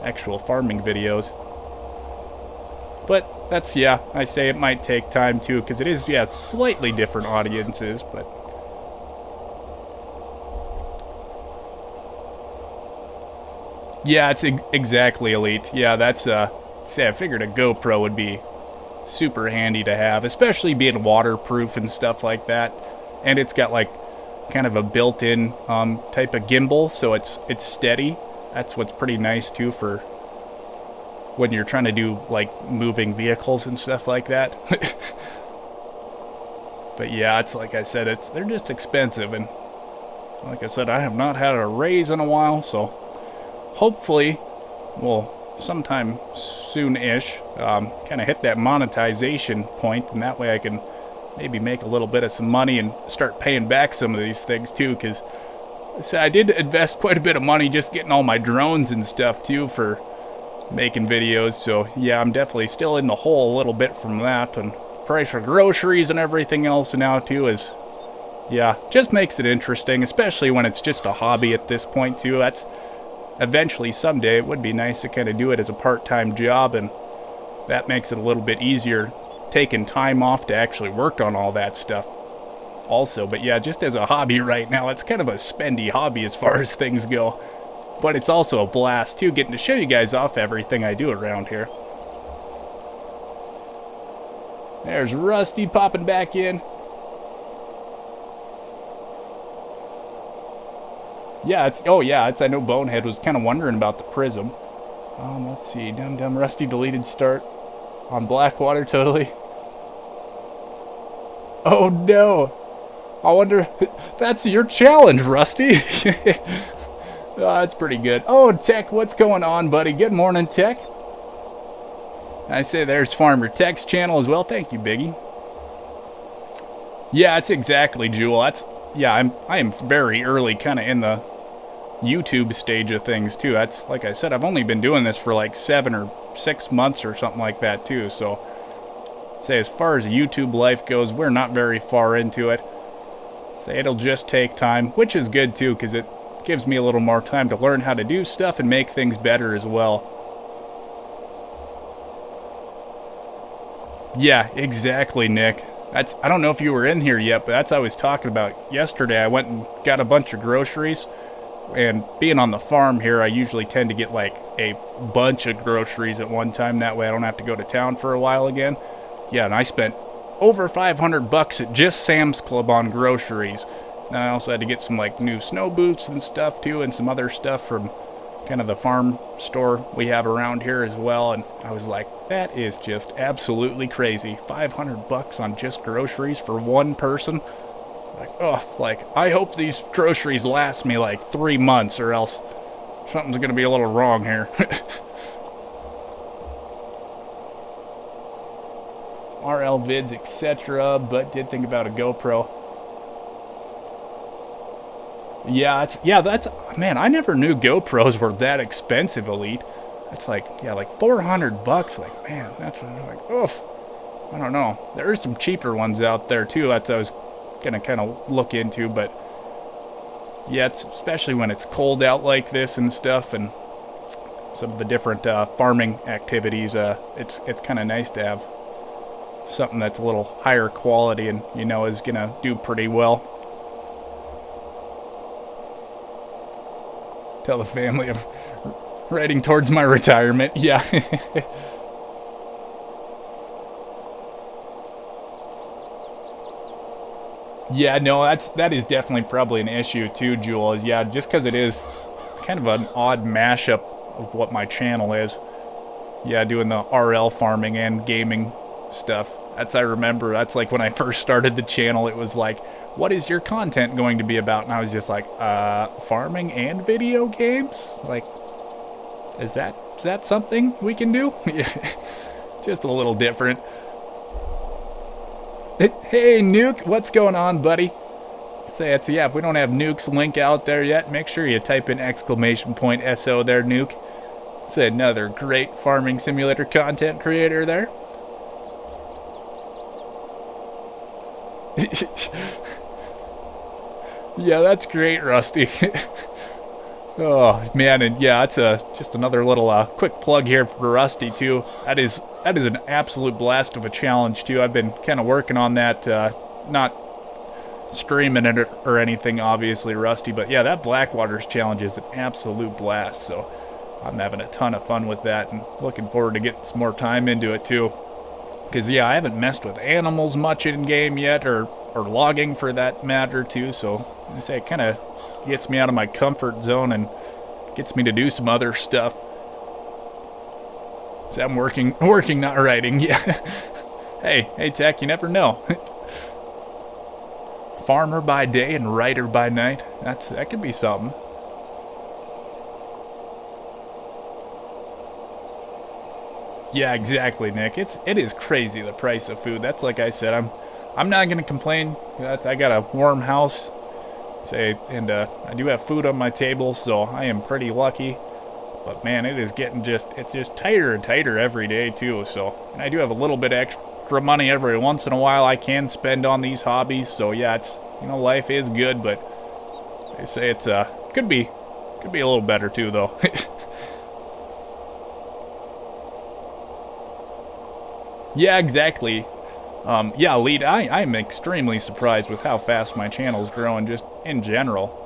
Speaker 1: actual farming videos. But that's, yeah, I say it might take time too, because it is, yeah, slightly different audiences, but yeah, it's exactly, Elite. Yeah, that's, say I figured a GoPro would be super handy to have, especially being waterproof and stuff like that. And it's got like kind of a built-in type of gimbal, so it's steady. That's what's pretty nice too for when you're trying to do like moving vehicles and stuff like that. But yeah, it's like I said, they're just expensive, and like I said, I have not had a raise in a while, so hopefully we'll sometime soon-ish kind of hit that monetization point, and that way I can maybe make a little bit of some money and start paying back some of these things too, because I did invest quite a bit of money just getting all my drones and stuff too for making videos. So yeah, I'm definitely still in the hole a little bit from that, and price for groceries and everything else now too is, yeah, just makes it interesting, especially when it's just a hobby at this point too. That's eventually someday it would be nice to kind of do it as a part-time job, and that makes it a little bit easier taking time off to actually work on all that stuff also. But yeah, just as a hobby right now, it's kind of a spendy hobby as far as things go, but it's also a blast too, getting to show you guys off everything I do around here. There's Rusty popping back in. Yeah, I know Bonehead was kind of wondering about the prism. Let's see, Dumb Rusty deleted start on Blackwater, totally. Oh no! I wonder, that's your challenge, Rusty. That's pretty good. Oh, Tech, what's going on, buddy? Good morning, Tech. I say there's Farmer Tech's channel as well. Thank you, Biggie. Yeah, it's exactly, Jewel. I am very early kind of in the YouTube stage of things too. That's, like I said, I've only been doing this for like 7 or 6 months or something like that too. So say as far as YouTube life goes, we're not very far into it. Say it'll just take time, which is good too, because it gives me a little more time to learn how to do stuff and make things better as well. Yeah, exactly, Nick. I don't know if you were in here yet, but that's what I was talking about yesterday. I went and got a bunch of groceries, and being on the farm here, I usually tend to get like a bunch of groceries at one time. That way I don't have to go to town for a while again. Yeah, and I spent over $500 at just Sam's Club on groceries. And I also had to get some like new snow boots and stuff too, and some other stuff from kind of the farm store we have around here as well. And I was like, that is just absolutely crazy. $500 on just groceries for one person. Like, oh, like, I hope these groceries last me like 3 months, or else something's gonna be a little wrong here. RL vids, etc., but did think about a GoPro. Yeah, that's, man, I never knew GoPros were that expensive, Elite. That's like, yeah, like $400. Like, man, that's like, oof. I don't know. There are some cheaper ones out there too that I was gonna kind of look into, but yeah, it's especially when it's cold out like this and stuff, and some of the different farming activities. It's kind of nice to have something that's a little higher quality and you know is gonna do pretty well. Tell the family I'm heading towards my retirement. Yeah. Yeah, no, that is definitely probably an issue too, Jewel. Is, yeah, just because it is kind of an odd mashup of what my channel is. Yeah, doing the RL farming and gaming stuff. I remember, that's like when I first started the channel, it was like, what is your content going to be about? And I was just like, farming and video games? Like, Is that something we can do? Just a little different. Hey, Nuke, what's going on, buddy? Say it's, yeah, if we don't have Nuke's link out there yet, make sure you type in !SO there, Nuke. It's another great farming simulator content creator there. Yeah, that's great, Rusty. Oh man, and yeah, it's just another little quick plug here for Rusty too. That is an absolute blast of a challenge too. I've been kind of working on that, not streaming it or anything, obviously, Rusty, but yeah, that Blackwaters challenge is an absolute blast. So I'm having a ton of fun with that and looking forward to getting some more time into it too. Because yeah, I haven't messed with animals much in game yet, or logging for that matter too. So I say it kind of gets me out of my comfort zone and gets me to do some other stuff. So I'm working, not writing. Yeah. Hey, Tech, you never know. Farmer by day and writer by night. That could be something. Yeah, exactly, Nick. It is crazy, the price of food. That's like I said. I'm not gonna complain. I got a warm house. And I do have food on my table, so I am pretty lucky. But man, it's just tighter and tighter every day too. So, and I do have a little bit extra money every once in a while I can spend on these hobbies. So yeah, it's, life is good, but they say it's could be a little better too though. Yeah, exactly. Yeah, Lead, I'm extremely surprised with how fast my channel's growing, just in general.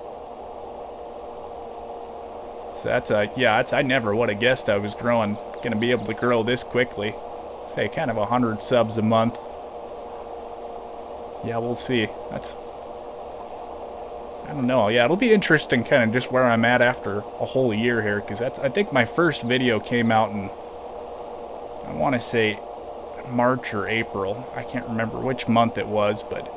Speaker 1: So I never would have guessed I was gonna be able to grow this quickly. Say, kind of 100 subs a month. Yeah, we'll see. I don't know. Yeah, it'll be interesting kind of just where I'm at after a whole year here, because I think my first video came out in, I want to say, March or April. I can't remember which month it was, but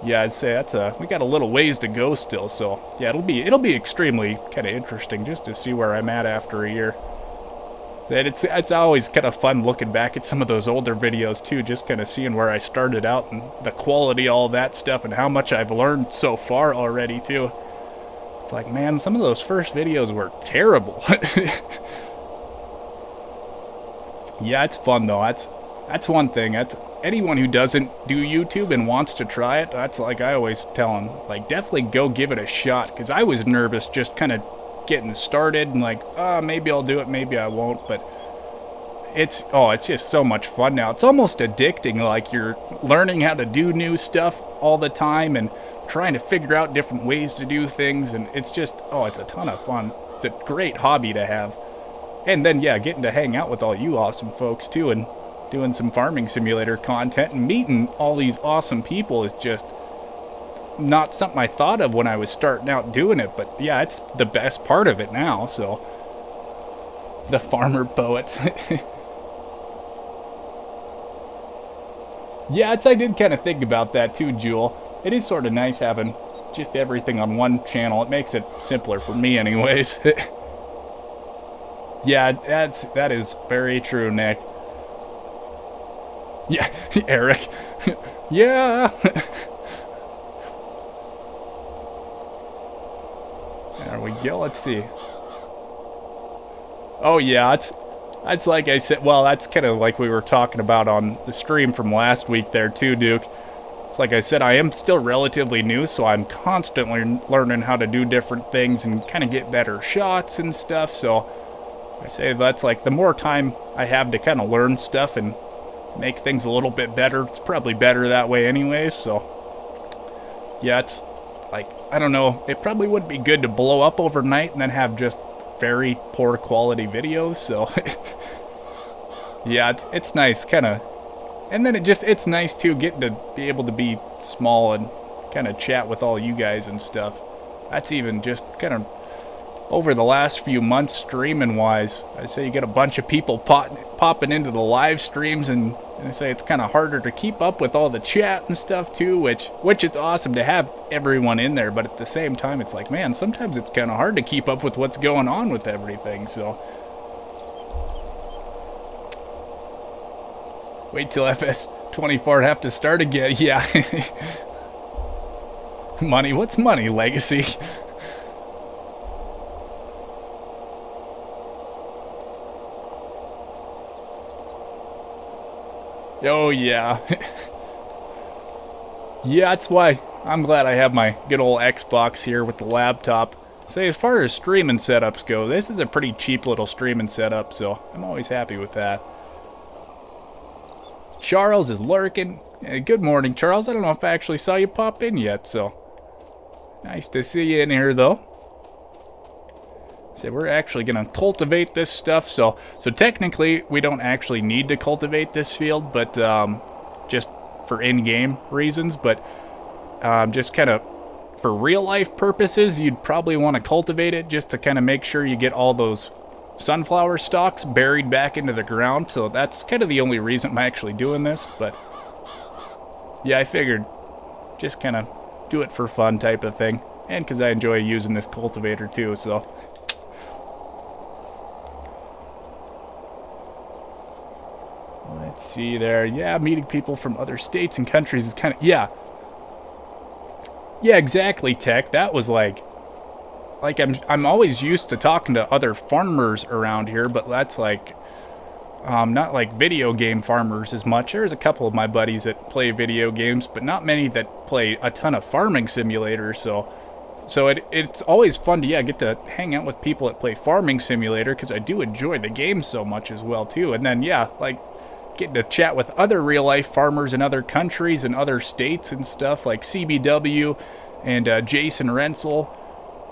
Speaker 1: yeah, I'd say we got a little ways to go still. So yeah, it'll be extremely kind of interesting just to see where I'm at after a year. And it's always kind of fun looking back at some of those older videos too, just kind of seeing where I started out and the quality, all that stuff, and how much I've learned so far already too. It's like, man, some of those first videos were terrible. Yeah, it's fun though. That's one thing. That's anyone who doesn't do YouTube and wants to try it. That's like I always tell them, like, definitely go give it a shot. Because I was nervous just kind of getting started and like, maybe I'll do it, maybe I won't. But it's just so much fun now. It's almost addicting. Like you're learning how to do new stuff all the time and trying to figure out different ways to do things. And it's just, it's a ton of fun. It's a great hobby to have. And then, yeah, getting to hang out with all you awesome folks, too, and doing some farming simulator content and meeting all these awesome people is just not something I thought of when I was starting out doing it. But, yeah, it's the best part of it now, so. The farmer poet. Yeah, I did kind of think about that, too, Jewel. It is sort of nice having just everything on one channel. It makes it simpler for me, anyways. Yeah, that is very true, Nick. Yeah, Eric. Yeah. There we go. Let's see. Oh yeah, that's like I said. Well, that's kind of like we were talking about on the stream from last week there too, Duke. It's like I said, I am still relatively new, so I'm constantly learning how to do different things and kind of get better shots and stuff. So I say that's like the more time I have to kind of learn stuff and make things a little bit better, it's probably better that way anyways. So yeah, it's like, I don't know, it probably would be good to blow up overnight and then have just very poor quality videos. So yeah, it's nice kind of, and then it's nice too getting to be able to be small and kind of chat with all you guys and stuff. That's even just kind of over the last few months streaming wise. I say you get a bunch of people popping into the live streams, and I say it's kind of harder to keep up with all the chat and stuff too, which it's awesome to have everyone in there, but at the same time it's like, man, sometimes it's kind of hard to keep up with what's going on with everything. So wait till FS24 and have to start again. Yeah. Money, what's money, Legacy? Oh, yeah. Yeah, that's why I'm glad I have my good old Xbox here with the laptop. Say, as far as streaming setups go, this is a pretty cheap little streaming setup, so I'm always happy with that. Charles is lurking. Good morning, Charles. I don't know if I actually saw you pop in yet, so nice to see you in here, though. So we're actually going to cultivate this stuff. So technically, we don't actually need to cultivate this field, but just for in-game reasons. But just kind of for real-life purposes, you'd probably want to cultivate it just to kind of make sure you get all those sunflower stalks buried back into the ground. So that's kind of the only reason I'm actually doing this. But yeah, I figured just kind of do it for fun type of thing. And because I enjoy using this cultivator too, so... Let's see there. Yeah, meeting people from other states and countries is kind of... Yeah. Yeah, exactly, Tech. That was like I'm always used to talking to other farmers around here, but that's like not like video game farmers as much. There's a couple of my buddies that play video games, but not many that play a ton of farming simulators. So it's always fun to get to hang out with people that play Farming Simulator, because I do enjoy the game so much as well too. And then like getting to chat with other real-life farmers in other countries and other states and stuff, like CBW and Jason Rensel.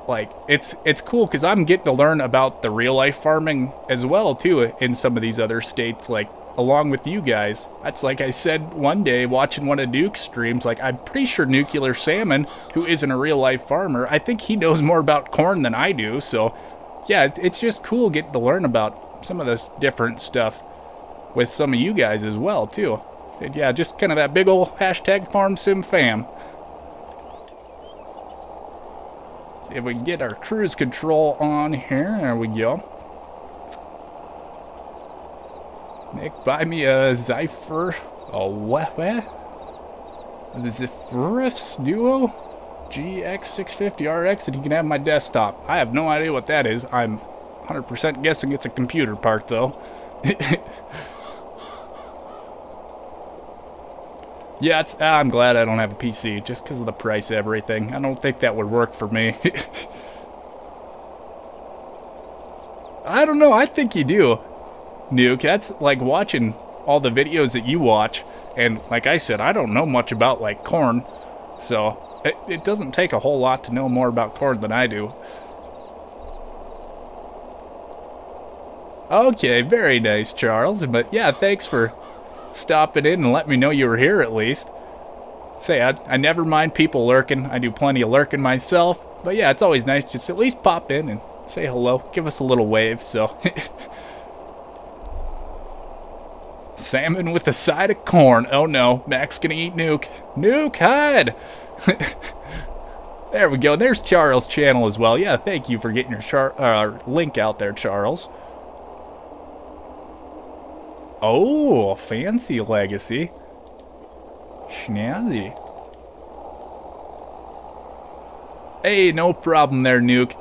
Speaker 1: Like, it's cool, because I'm getting to learn about the real-life farming as well, too, in some of these other states, like, along with you guys. That's like I said one day, watching one of Nuke's streams, like, I'm pretty sure Nuclear Salmon, who isn't a real-life farmer, I think he knows more about corn than I do, so, yeah, it's just cool getting to learn about some of this different stuff with some of you guys as well, too. And yeah, just kind of that big old hashtag FarmSimFam. See if we can get our cruise control on here. There we go. Nick, buy me a Zypher. Oh, what? The Zephyrus Duo GX650RX, and you can have my desktop. I have no idea what that is. I'm 100% guessing it's a computer part, though. Yeah, I'm glad I don't have a PC, just because of the price of everything. I don't think that would work for me. I don't know, I think you do, Nuke. That's like watching all the videos that you watch, and like I said, I don't know much about, like, corn, so it doesn't take a whole lot to know more about corn than I do. Okay, very nice, Charles, but yeah, thanks for stopping in and let me know you were here at least. Say, I never mind people lurking. I do plenty of lurking myself. But yeah, it's always nice just at least pop in and say hello. Give us a little wave, so. Salmon with a side of corn. Oh no, Mac's gonna eat Nuke. Nuke, hide! There we go. There's Charles' channel as well. Yeah, thank you for getting your link out there, Charles. Oh, fancy Legacy. Schnazzy. Hey, no problem there, Nuke.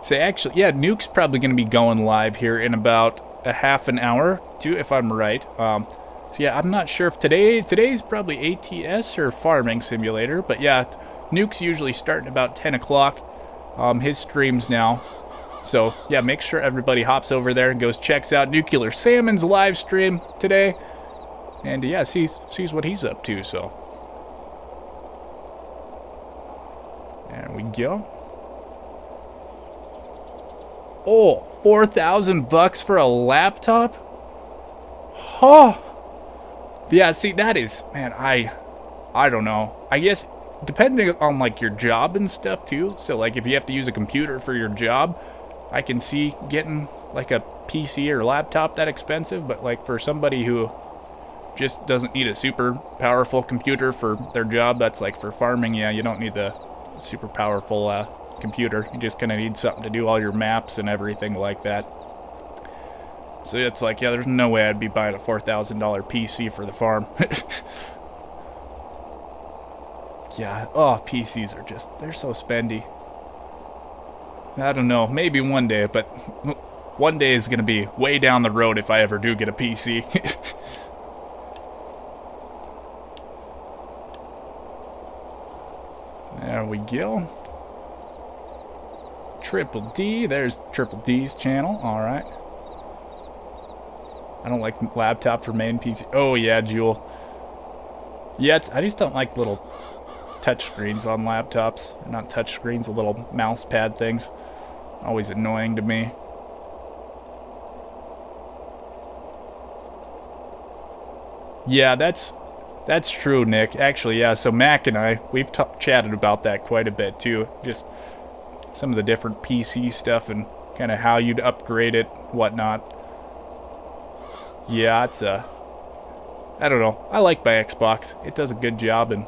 Speaker 1: Say, actually, yeah, Nuke's probably going to be going live here in about a half an hour, too, if I'm right. So yeah, I'm not sure if today's probably ATS or Farming Simulator, but yeah, Nuke's usually starting about 10 o'clock, his streams now. So, yeah, make sure everybody hops over there and goes checks out Nuclear Salmon's live stream today. And, yeah, sees what he's up to, so. There we go. Oh, $4,000 for a laptop? Huh. Yeah, see, that is, man, I don't know. I guess depending on like your job and stuff too. So like if you have to use a computer for your job, I can see getting like a PC or laptop that expensive. But like for somebody who just doesn't need a super powerful computer for their job, that's like for farming, yeah, you don't need the super powerful computer. You just kind of need something to do all your maps and everything like that. So it's like, yeah, there's no way I'd be buying a $4,000 PC for the farm. Yeah, oh, PCs are just, they're so spendy. I don't know, maybe one day, but one day is going to be way down the road if I ever do get a PC. There we go. Triple D, there's Triple D's channel, alright. I don't like laptop for main PC. Oh yeah, Jewel. Yeah, I just don't like little touch screens on laptops. Not touch screens, the little mouse pad things. Always annoying to me. Yeah, that's true, Nick. Actually, yeah, so Mac and I, we've chatted about that quite a bit too. Just some of the different PC stuff and kind of how you'd upgrade it, whatnot. Yeah, it's I don't know. I like my Xbox. It does a good job, and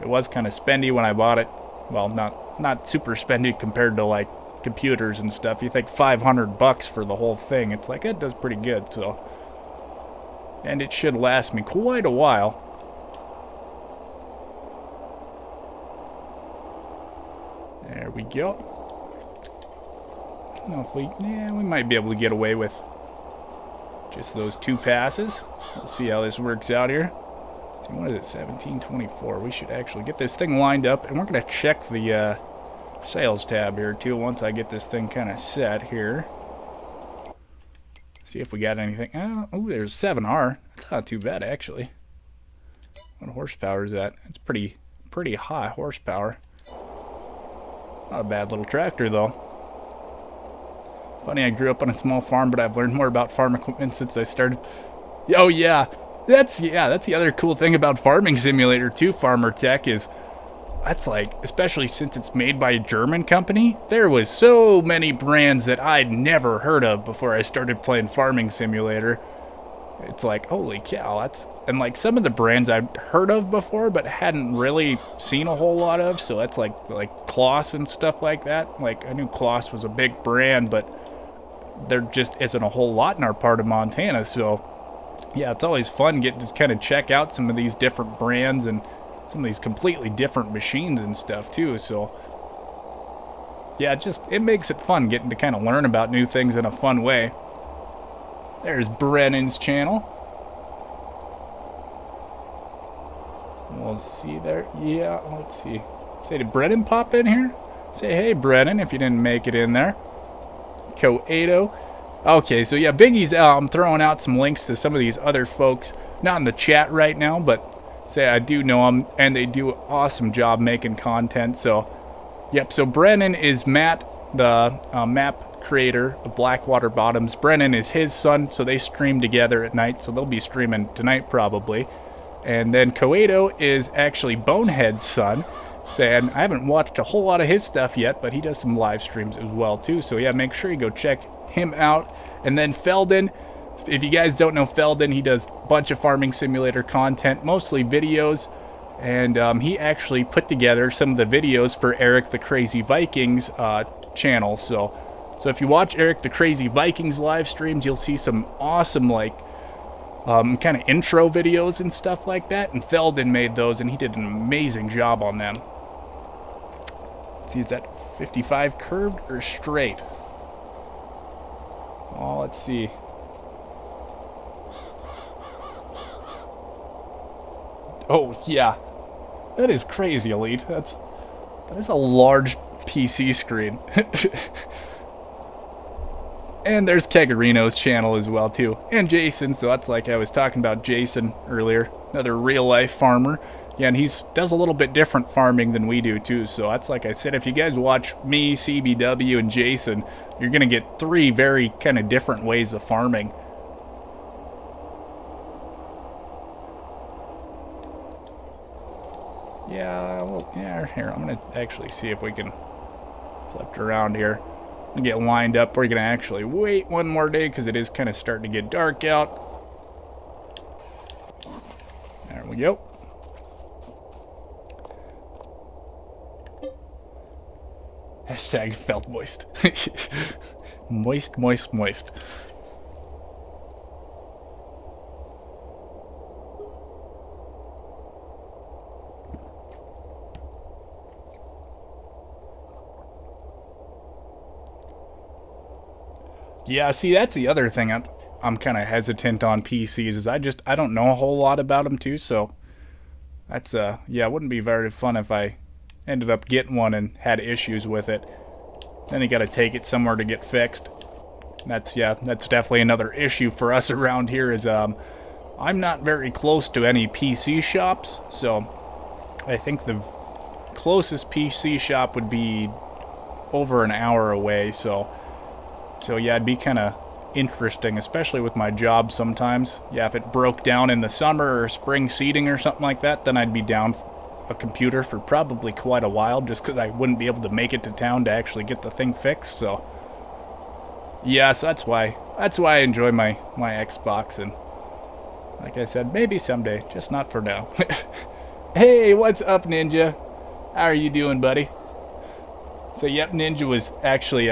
Speaker 1: it was kind of spendy when I bought it. Well, not super spendy compared to like computers and stuff. You think $500 for the whole thing? It's like it does pretty good. So, and it should last me quite a while. There we go. I don't know if we might be able to get away with just those 2 passes. We'll see how this works out here. What is it, 1724? We should actually get this thing lined up, and we're going to check the sales tab here too once I get this thing kind of set here. See if we got anything. Oh, there's 7R. That's not too bad actually. What horsepower is that? It's pretty high horsepower. Not a bad little tractor though. Funny, I grew up on a small farm, but I've learned more about farm equipment since I started. Oh yeah, that's the other cool thing about Farming Simulator 2 Farmer Tech is that's like, especially since it's made by a German company, there was so many brands that I'd never heard of before I started playing Farming Simulator. It's like, holy cow, and like some of the brands I'd heard of before but hadn't really seen a whole lot of, so that's like Kloss and stuff like that. Like I knew Kloss was a big brand, but there just isn't a whole lot in our part of Montana, so yeah, it's always fun getting to kind of check out some of these different brands and some of these completely different machines and stuff too. So yeah, it makes it fun getting to kind of learn about new things in a fun way. There's Brennan's channel. We'll see there. Yeah, let's see. Say, did Brennan pop in here? Say, hey, Brennan, if you didn't make it in there. Coedo. Okay, so yeah, Biggie's I'm throwing out some links to some of these other folks. Not in the chat right now, but say I do know them, and they do an awesome job making content. So, yep, so Brennan is Matt, the map creator of Blackwater Bottoms. Brennan is his son, so they stream together at night, so they'll be streaming tonight probably. And then Coedo is actually Bonehead's son. And I haven't watched a whole lot of his stuff yet, but he does some live streams as well too. So yeah, make sure you go check him out. And then Felden, if you guys don't know Felden, he does a bunch of Farming Simulator content, mostly videos. And he actually put together some of the videos for Eric the Crazy Vikings channel. So if you watch Eric the Crazy Vikings live streams, you'll see some awesome kind of intro videos and stuff like that. And Felden made those, and he did an amazing job on them. Let's see, is that 55 curved or straight? Oh, let's see. Oh, yeah. That is crazy, Elite. That is a large PC screen. And there's Kegarino's channel as well, too. And Jason, so that's like I was talking about Jason earlier. Another real-life farmer. Yeah, and he does a little bit different farming than we do, too. So that's like I said, if you guys watch me, CBW, and Jason, you're going to get 3 very kind of different ways of farming. Yeah, well, Yeah, here, I'm going to actually see if we can flip it around here and get lined up. We're going to actually wait one more day because it is kind of starting to get dark out. There we go. Hashtag felt moist. Moist, moist, moist. Yeah, see, that's the other thing I'm kind of hesitant on PCs is I don't know a whole lot about them too, so that's yeah, it wouldn't be very fun if I ended up getting one and had issues with it. Then you got to take it somewhere to get fixed. That's definitely another issue for us around here is I'm not very close to any PC shops, so I think the closest PC shop would be over an hour away, so yeah, it'd be kind of interesting, especially with my job sometimes. Yeah, if it broke down in the summer or spring seating or something like that, then I'd be down a computer for probably quite a while just because I wouldn't be able to make it to town to actually get the thing fixed. So yeah, so that's why I enjoy my Xbox, and like I said, maybe someday, just not for now. Hey, what's up, Ninja? How are you doing, buddy? So yep, Ninja was actually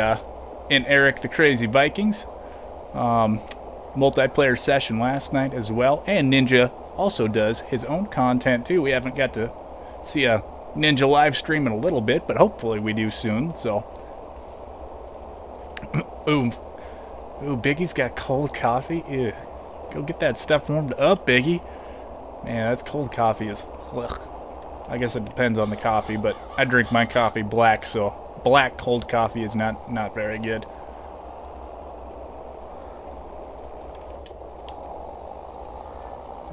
Speaker 1: in Eric the Crazy Vikings multiplayer session last night as well, and Ninja also does his own content too. We haven't got to see a Ninja live stream in a little bit, but hopefully we do soon. So ooh, Biggie's got cold coffee. Ew. Go get that stuff warmed up, Biggie. Man, that's cold coffee is ugh. I guess it depends on the coffee, but I drink my coffee black, so black cold coffee is not very good.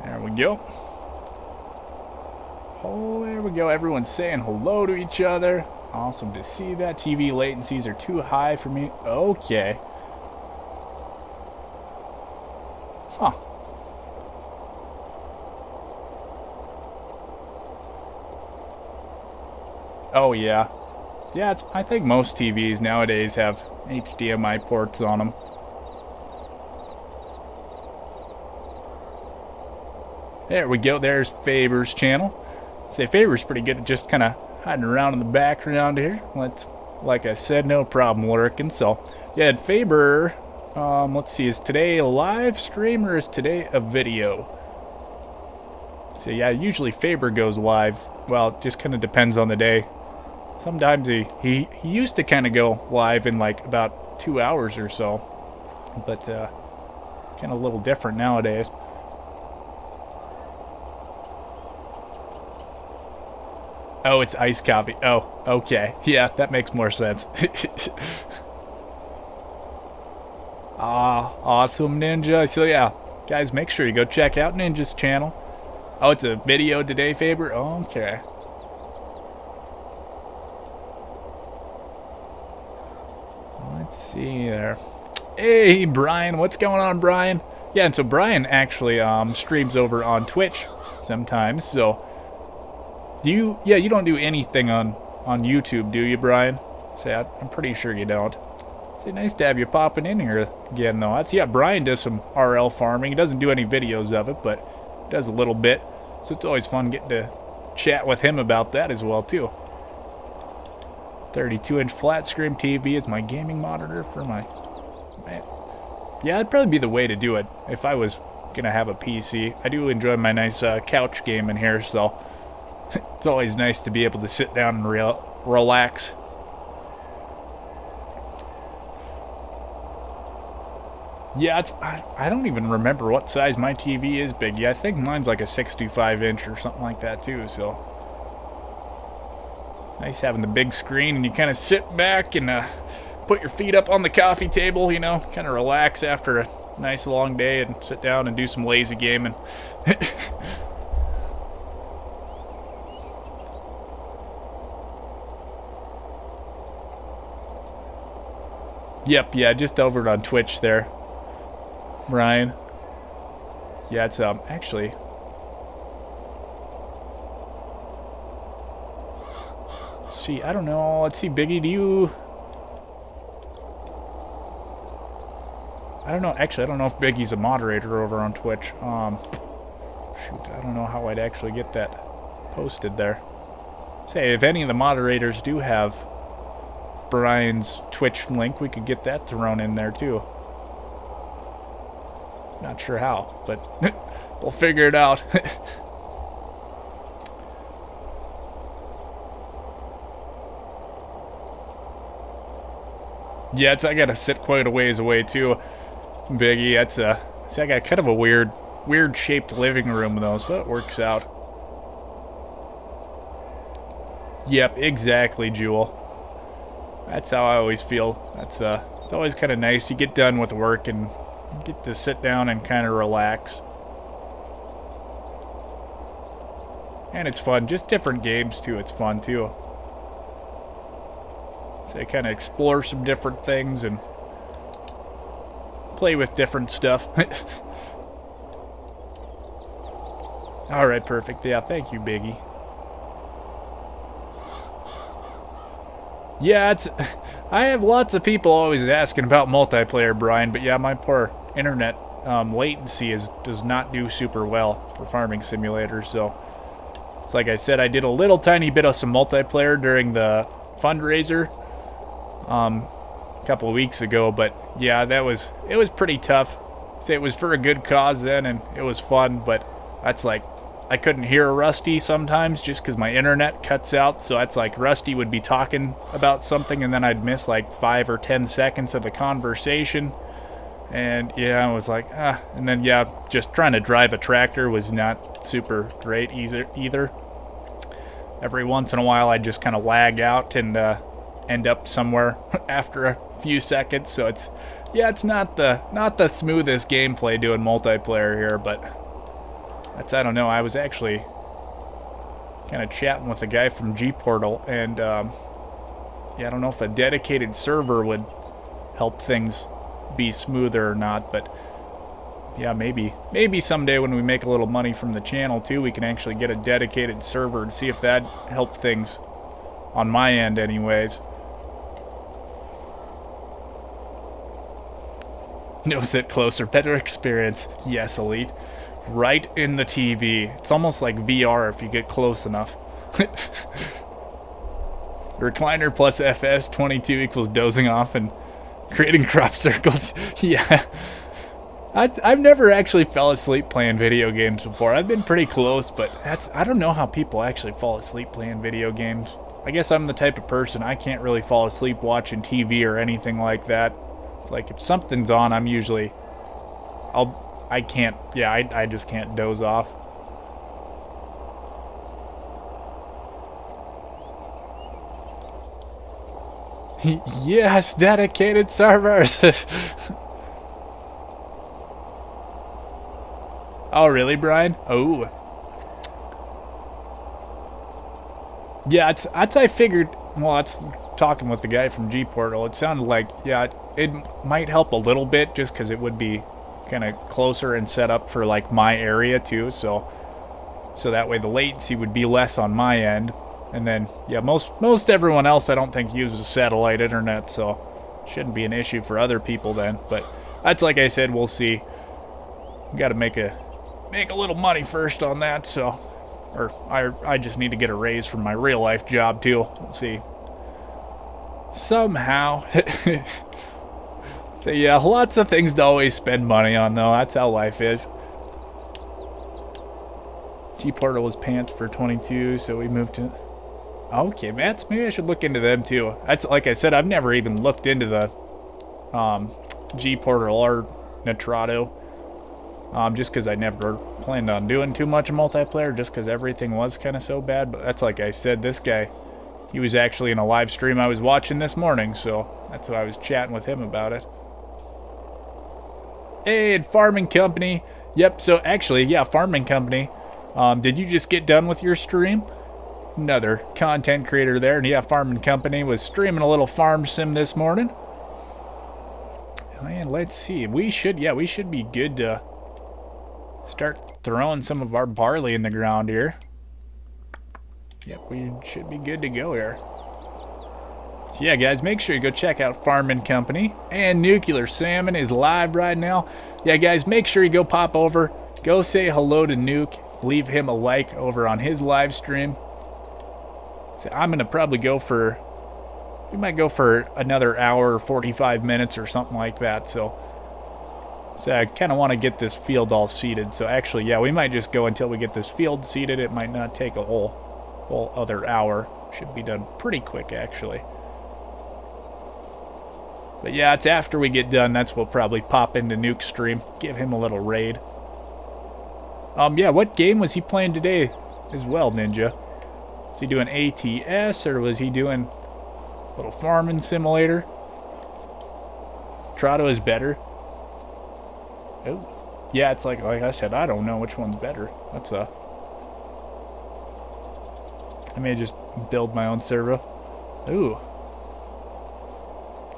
Speaker 1: There we go. Oh, there we go. Everyone's saying hello to each other. Awesome to see that. TV latencies are too high for me. Okay. Huh. Oh, yeah. Yeah, I think most TVs nowadays have HDMI ports on them. There we go. There's Faber's channel. Say Faber's pretty good at just kind of hiding around in the background here. Like I said, no problem lurking. So, yeah, Faber, let's see, is today a live stream or is today a video? So, yeah, usually Faber goes live. Well, it just kind of depends on the day. Sometimes he used to kind of go live in like about 2 hours or so, but kind of a little different nowadays. Oh, it's iced coffee. Oh, okay. Yeah, that makes more sense. Ah, awesome, Ninja. So yeah, guys, make sure you go check out Ninja's channel. Oh, it's a video today, Faber? Okay. Let's see there. Hey, Brian. What's going on, Brian? Yeah, and so Brian actually streams over on Twitch sometimes. So, you don't do anything on YouTube, do you, Brian? Say, I'm pretty sure you don't. Say, nice to have you popping in here again, though. Yeah, Brian does some RL farming. He doesn't do any videos of it, but does a little bit. So it's always fun getting to chat with him about that as well, too. 32-inch flat screen TV is my gaming monitor for my... Yeah, that'd probably be the way to do it if I was going to have a PC. I do enjoy my nice couch game in here, so it's always nice to be able to sit down and relax. Yeah, I don't even remember what size my TV is, Biggie. I think mine's like a 65-inch or something like that, too, so... Nice having the big screen, and you kind of sit back and put your feet up on the coffee table, you know, kind of relax after a nice long day and sit down and do some lazy gaming. Yep, yeah, just over on Twitch there, Brian. Yeah, it's actually... Let's see, I don't know. Let's see, Biggie, do you... I don't know. Actually, I don't know if Biggie's a moderator over on Twitch. Shoot, I don't know how I'd actually get that posted there. Say, if any of the moderators do have Brian's Twitch link, we could get that thrown in there too. Not sure how, but we'll figure it out. Yeah, I gotta sit quite a ways away too, Biggie. That's see, I got kind of a weird shaped living room though, so it works out. Yep, exactly, Jewel. That's how I always feel. That's it's always kind of nice. You get done with work and get to sit down and kind of relax. And it's fun. Just different games too. It's fun too. So I kind of explore some different things and play with different stuff. Alright, perfect. Yeah, thank you, Biggie. Yeah, I have lots of people always asking about multiplayer, Brian, but yeah, my poor internet latency does not do super well for Farming Simulator, so it's like I said, I did a little tiny bit of some multiplayer during the fundraiser a couple of weeks ago, but yeah, it was pretty tough. Say it was for a good cause then, and it was fun, but that's like I couldn't hear Rusty sometimes just because my internet cuts out, so that's like Rusty would be talking about something and then I'd miss like 5 or 10 seconds of the conversation. And yeah, I was like, and then yeah, just trying to drive a tractor was not super great either. Every once in a while I'd just kind of lag out and end up somewhere after a few seconds, so it's not the smoothest gameplay doing multiplayer here, but I don't know, I was actually kind of chatting with a guy from G-Portal, and yeah, I don't know if a dedicated server would help things be smoother or not, but yeah, maybe someday when we make a little money from the channel too, we can actually get a dedicated server and see if that helped things on my end anyways. Nose it closer, better experience. Yes, Elite. Right in the TV. It's almost like VR if you get close enough. Recliner plus FS 22 equals dozing off and creating crop circles. Yeah. I've never actually fell asleep playing video games before. I've been pretty close, but I don't know how people actually fall asleep playing video games. I guess I'm the type of person, I can't really fall asleep watching TV or anything like that. It's like if something's on, I'm usually I can't, yeah, I just can't doze off. Yes, dedicated servers! Oh, really, Brian? Oh. Yeah, I figured, well, that's talking with the guy from G-Portal, it sounded like, yeah, it might help a little bit just because it would be kind of closer and set up for like my area too, so that way the latency would be less on my end, and then yeah, most everyone else I don't think uses satellite internet, so shouldn't be an issue for other people then. But that's like I said, we'll see. Got to make a little money first on that, so or I just need to get a raise from my real life job too. Let's see. Somehow. So yeah, lots of things to always spend money on though. That's how life is. G-Portal was pants for 22, so we moved to... Okay, Mats, maybe I should look into them too. That's like I said, I've never even looked into the G-Portal or Nitrado. Just because I never planned on doing too much multiplayer, just because everything was kind of so bad. But that's like I said, this guy, he was actually in a live stream I was watching this morning, so that's why I was chatting with him about it. Hey, Farming Company. Yep, so actually, yeah, Farming Company. Did you just get done with your stream? Another content creator there, and yeah, Farming Company was streaming a little farm sim this morning. And let's see, we should be good to start throwing some of our barley in the ground here. Yep, we should be good to go here. So yeah, guys, make sure you go check out Farming Company. And Nuclear Salmon is live right now. Yeah, guys, make sure you go pop over. Go say hello to Nuke. Leave him a like over on his live stream. So I'm going to probably go for... We might go for another hour or 45 minutes or something like that. So I kind of want to get this field all seeded. So actually, yeah, we might just go until we get this field seeded. It might not take a whole other hour. Should be done pretty quick, actually. But yeah, it's after we get done. That's we'll probably pop into Nuke's stream. Give him a little raid. Yeah, what game was he playing today as well, Ninja? Was he doing ATS or was he doing a little farming simulator? Trotto is better. Oh, yeah, it's like I said, I don't know which one's better. That's I may just build my own server. Ooh.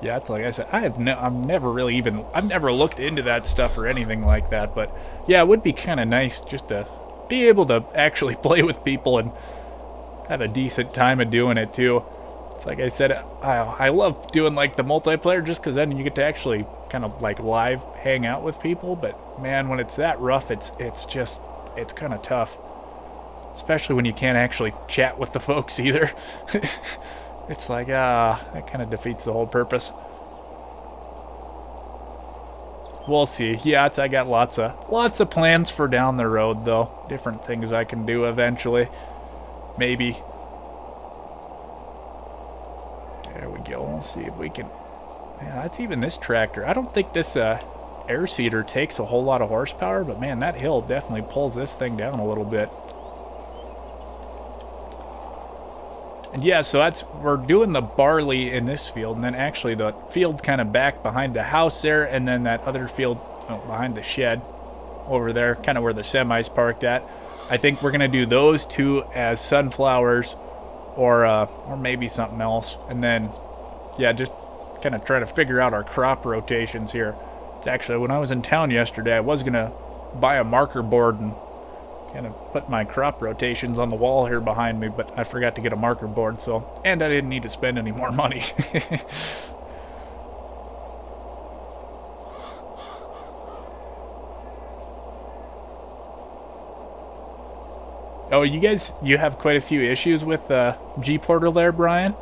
Speaker 1: Yeah, it's like I said, I've never looked into that stuff or anything like that, but yeah, it would be kind of nice just to be able to actually play with people and have a decent time of doing it too. It's like I said, I love doing like the multiplayer just because then you get to actually kind of like live hang out with people, but man, when it's that rough, it's kind of tough. Especially when you can't actually chat with the folks either. It's like, that kind of defeats the whole purpose. We'll see. Yeah, I got lots of plans for down the road, though. Different things I can do eventually. Maybe. There we go. We'll see if we can... Yeah, that's even this tractor. I don't think this air seeder takes a whole lot of horsepower, but man, that hill definitely pulls this thing down a little bit. And yeah, so we're doing the barley in this field, and then actually the field kind of back behind the house there, and then that other field behind the shed over there, kind of where the semi's parked at. I think we're going to do those two as sunflowers or maybe something else. And then, yeah, just kind of try to figure out our crop rotations here. It's actually, when I was in town yesterday, I was going to buy a marker board and kind of put my crop rotations on the wall here behind me, but I forgot to get a marker board, and I didn't need to spend any more money. Oh, you have quite a few issues with G-Portal there, Brian?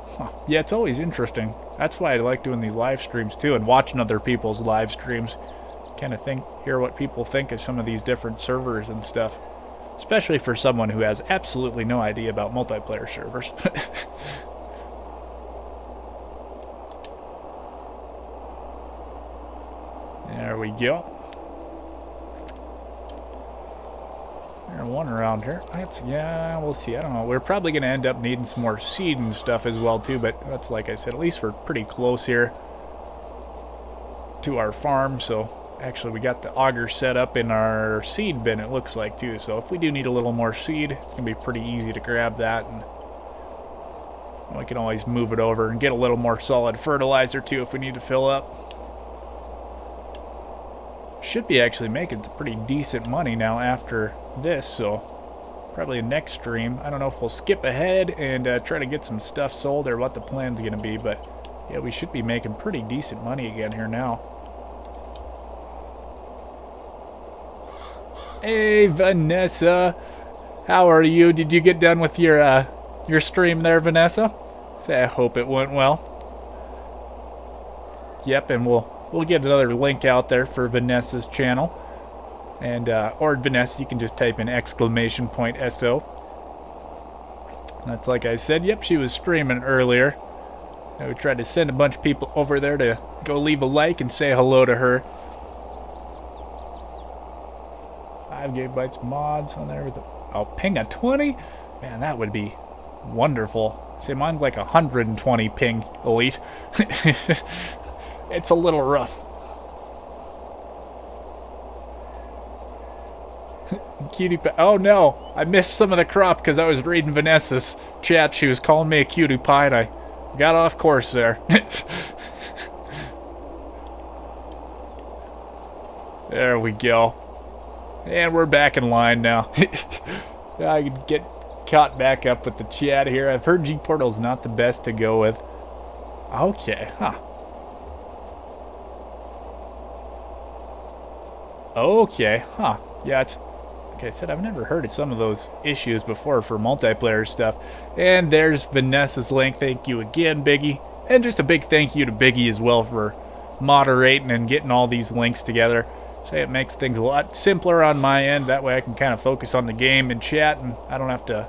Speaker 1: Huh. Yeah, it's always interesting. That's why I like doing these live streams too, and watching other people's live streams. Kind of hear what people think of some of these different servers and stuff, especially for someone who has absolutely no idea about multiplayer servers. There we go. There's one around here. Yeah, we'll see. I don't know. We're probably going to end up needing some more seed and stuff as well too, but that's like I said, at least we're pretty close here to our farm, so actually, we got the auger set up in our seed bin, it looks like, too. So if we do need a little more seed, it's going to be pretty easy to grab that. And we can always move it over and get a little more solid fertilizer, too, if we need to fill up. Should be actually making some pretty decent money now after this, so probably the next stream. I don't know if we'll skip ahead and try to get some stuff sold or what the plan's going to be, but yeah, we should be making pretty decent money again here now. Hey, Vanessa. How are you? Did you get done with your stream there, Vanessa? Say, I hope it went well. Yep, and we'll get another link out there for Vanessa's channel. And or Vanessa, you can just type in !SO. That's like I said. Yep, she was streaming earlier. And we tried to send a bunch of people over there to go leave a like and say hello to her. 5 gigabytes mods on there with a ping of 20. Man, that would be wonderful. Say mine's like 120 ping elite. It's a little rough. Cutie pie. Oh no, I missed some of the crop because I was reading Vanessa's chat. She was calling me a cutie pie and I got off course there. There we go. And we're back in line now. I could get caught back up with the chat here. I've heard G-Portal's not the best to go with. Okay, huh. Okay, huh. Yeah, it's... Like I said, I've never heard of some of those issues before for multiplayer stuff. And there's Vanessa's link. Thank you again, Biggie. And just a big thank you to Biggie as well for moderating and getting all these links together. So it makes things a lot simpler on my end. That way I can kind of focus on the game and chat, and I don't have to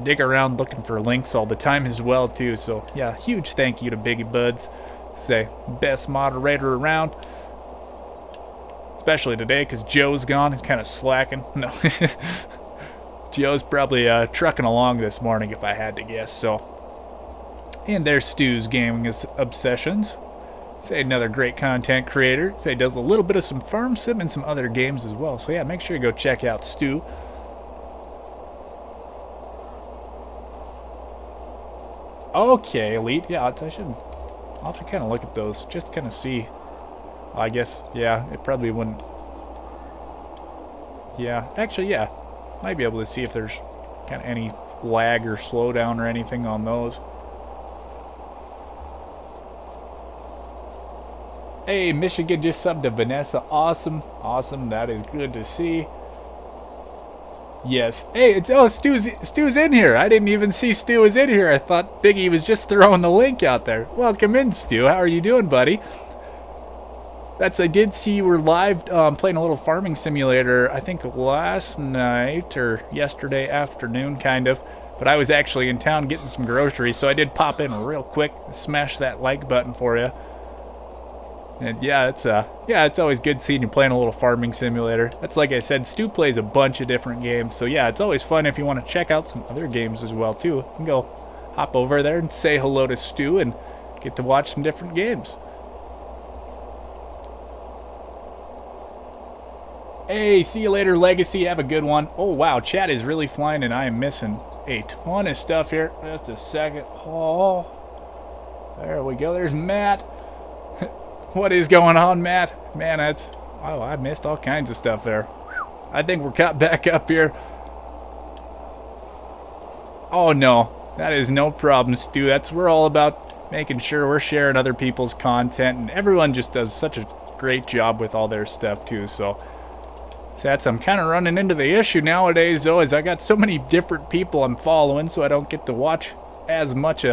Speaker 1: dig around looking for links all the time as well, too. So, yeah, huge thank you to Biggie Buds. Say, best moderator around. Especially today, because Joe's gone. He's kind of slacking. No. Joe's probably trucking along this morning, if I had to guess, so. And there's Stu's Gaming Obsessions. Say another great content creator. Say does a little bit of some farm sim and some other games as well. So yeah, make sure you go check out Stu. Okay, Elite. Yeah, I'll have to kind of look at those. Just kind of see. I guess, yeah, it probably wouldn't. Yeah, actually, yeah. Might be able to see if there's kind of any lag or slowdown or anything on those. Hey, Michigan just subbed to Vanessa. Awesome. Awesome. That is good to see. Yes. Hey, Stu's in here. I didn't even see Stu was in here. I thought Biggie was just throwing the link out there. Welcome in, Stu. How are you doing, buddy? I did see you were live playing a little farming simulator, I think last night or yesterday afternoon, kind of. But I was actually in town getting some groceries, so I did pop in real quick, smash that like button for you. And yeah, it's always good seeing you playing a little farming simulator. That's like I said, Stu plays a bunch of different games, so yeah, it's always fun if you want to check out some other games as well too. You can go hop over there and say hello to Stu and get to watch some different games. Hey, see you later, Legacy. Have a good one. Oh wow, chat is really flying and I am missing a ton of stuff here. Just a second. Oh, there we go. There's Matt. What is going on, Matt? Man, wow, I missed all kinds of stuff there. I think we're caught back up here. Oh, no. That is no problem, Stu. We're all about making sure we're sharing other people's content, and everyone just does such a great job with all their stuff, too, so I'm kind of running into the issue nowadays, though, is I got so many different people I'm following, so I don't get to watch as much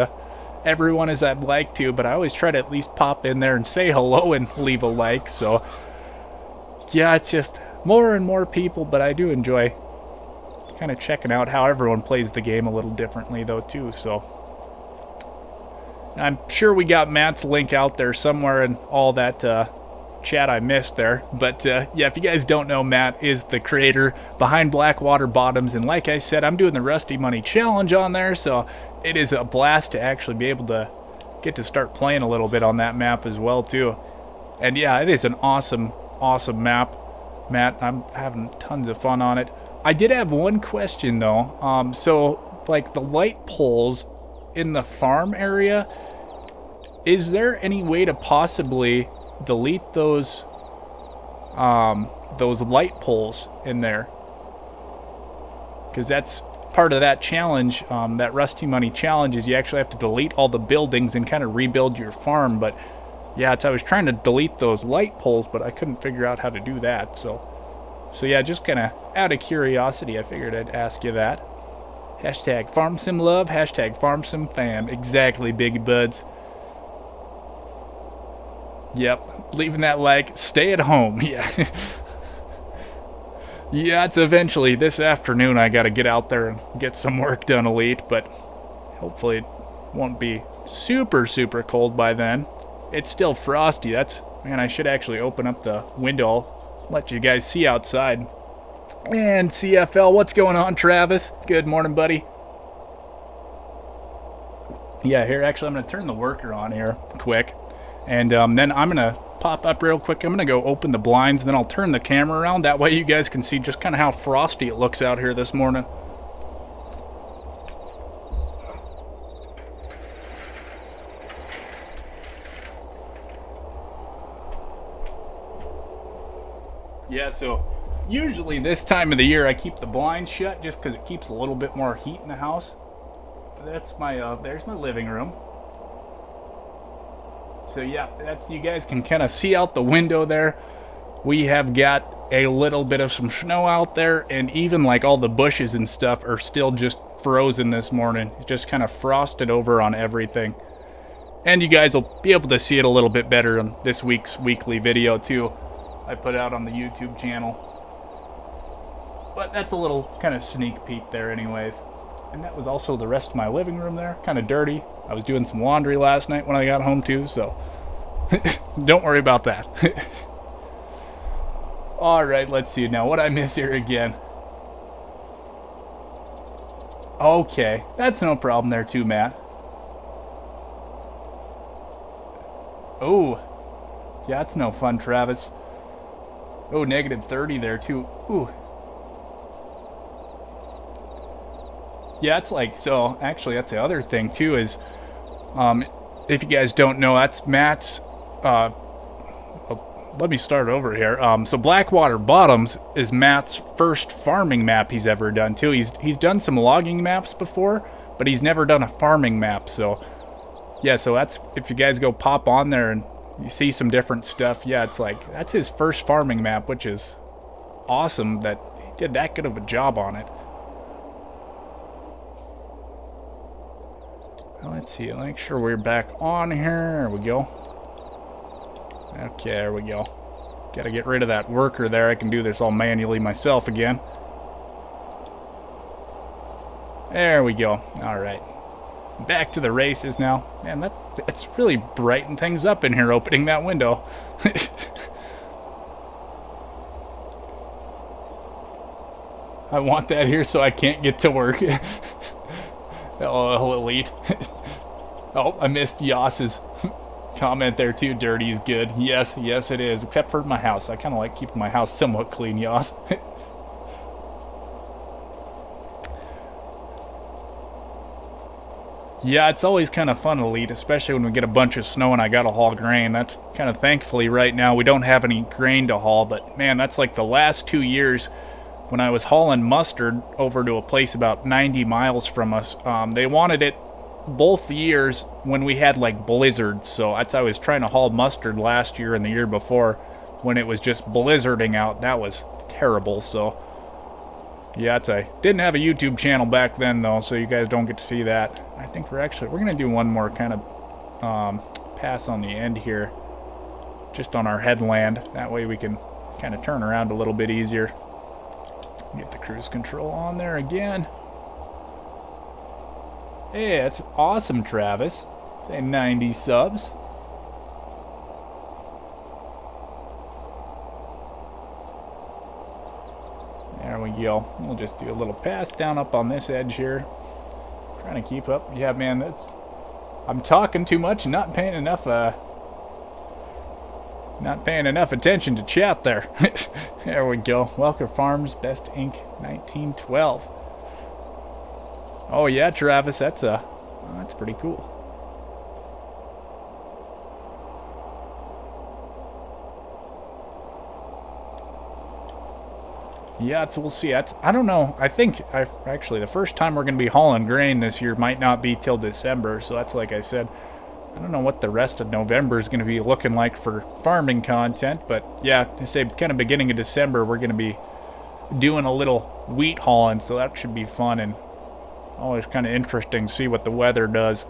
Speaker 1: everyone as I'd like to, but I always try to at least pop in there and say hello and leave a like, so yeah, it's just more and more people, but I do enjoy kind of checking out how everyone plays the game a little differently, though, too, so I'm sure we got Matt's link out there somewhere in all that chat I missed there, but yeah, if you guys don't know, Matt is the creator behind Blackwater Bottoms, and like I said, I'm doing the Rusty Money Challenge on there, so it is a blast to actually be able to get to start playing a little bit on that map as well, too. And yeah, it is an awesome, awesome map, Matt. I'm having tons of fun on it. I did have one question, though. So, like, the light poles in the farm area, is there any way to possibly delete those light poles in there? Because that's part of that challenge, that Rusty Money Challenge, is you actually have to delete all the buildings and kind of rebuild your farm. But yeah, I was trying to delete those light poles, but I couldn't figure out how to do that. So yeah, just kind of out of curiosity, I figured I'd ask you that. Hashtag FarmSimLove, hashtag FarmSimFam. Exactly, Big Buds. Yep, leaving that like, stay at home. Yeah. Yeah, it's eventually this afternoon I gotta get out there and get some work done, Elite, but hopefully it won't be super, super cold by then. It's still frosty. Man, I should actually open up the window. I'll let you guys see outside. And CFL, what's going on, Travis? Good morning, buddy. Yeah, here, actually, I'm gonna turn the worker on here quick. And then I'm going to pop up real quick. I'm going to go open the blinds, and then I'll turn the camera around. That way you guys can see just kind of how frosty it looks out here this morning. Yeah, so Usually this time of the year I keep the blinds shut just because it keeps a little bit more heat in the house. That's my, there's my living room. So yeah, that's, you guys can kind of see out the window there. We have got a little bit of some snow out there, and even like all the bushes and stuff are still just frozen this morning. It just kind of frosted over on everything. And you guys will be able to see it a little bit better on this week's weekly video too. I put out on the YouTube channel. But that's a little kind of sneak peek there anyways. And that was also the rest of my living room there. Kind of dirty. I was doing some laundry last night when I got home too, so don't worry about that. Alright, let's see now. What I miss here again? Okay, that's no problem there too, Matt. Oh, yeah, that's no fun, Travis. Oh, negative 30 there too. Ooh. Yeah, it's like, so actually that's the other thing too is, if you guys don't know, that's Matt's, let me start over here. So Blackwater Bottoms is Matt's first farming map he's ever done too. He's done some logging maps before, but he's never done a farming map. So yeah, so that's, if you guys go pop on there and you see some different stuff, yeah, it's like, that's his first farming map, which is awesome that he did that good of a job on it. Let's see, make sure we're back on here. There we go. Okay, there we go. Gotta get rid of that worker there. I can do this all manually myself again. There we go. Alright. Back to the races now. Man, that's really brightened things up in here opening that window. I want that here so I can't get to work. Oh, elite. Oh, I missed Yoss's comment there too. Dirty is good. Yes, yes it is. Except for my house. I kind of like keeping my house somewhat clean, Yoss. Yeah, it's always kind of fun, Elite, especially when we get a bunch of snow and I gotta haul grain. That's kind of thankfully right now we don't have any grain to haul, but man, that's like the last 2 years when I was hauling mustard over to a place about 90 miles from us. They wanted it both years when we had like blizzards, so that's, I was trying to haul mustard last year and the year before when it was just blizzarding out. That was terrible. So yeah, I didn't have a YouTube channel back then though, so you guys don't get to see that. I think we're gonna do one more kind of pass on the end here, just on our headland. That way we can kind of turn around a little bit easier. Get the cruise control on there again. Hey, that's awesome, Travis. Say 90 subs. There we go. We'll just do a little pass down up on this edge here. Trying to keep up. Yeah, man, I'm talking too much and not paying enough attention to chat there. There we go. Welker Farms Best Ink 1912. Oh yeah, Travis, that's pretty cool. Yeah, we'll see. I don't know. I think actually the first time we're going to be hauling grain this year might not be till December. So that's, like I said, I don't know what the rest of November is going to be looking like for farming content. But yeah, I say kind of beginning of December, we're going to be doing a little wheat hauling. So that should be fun and always kind of interesting to see what the weather does.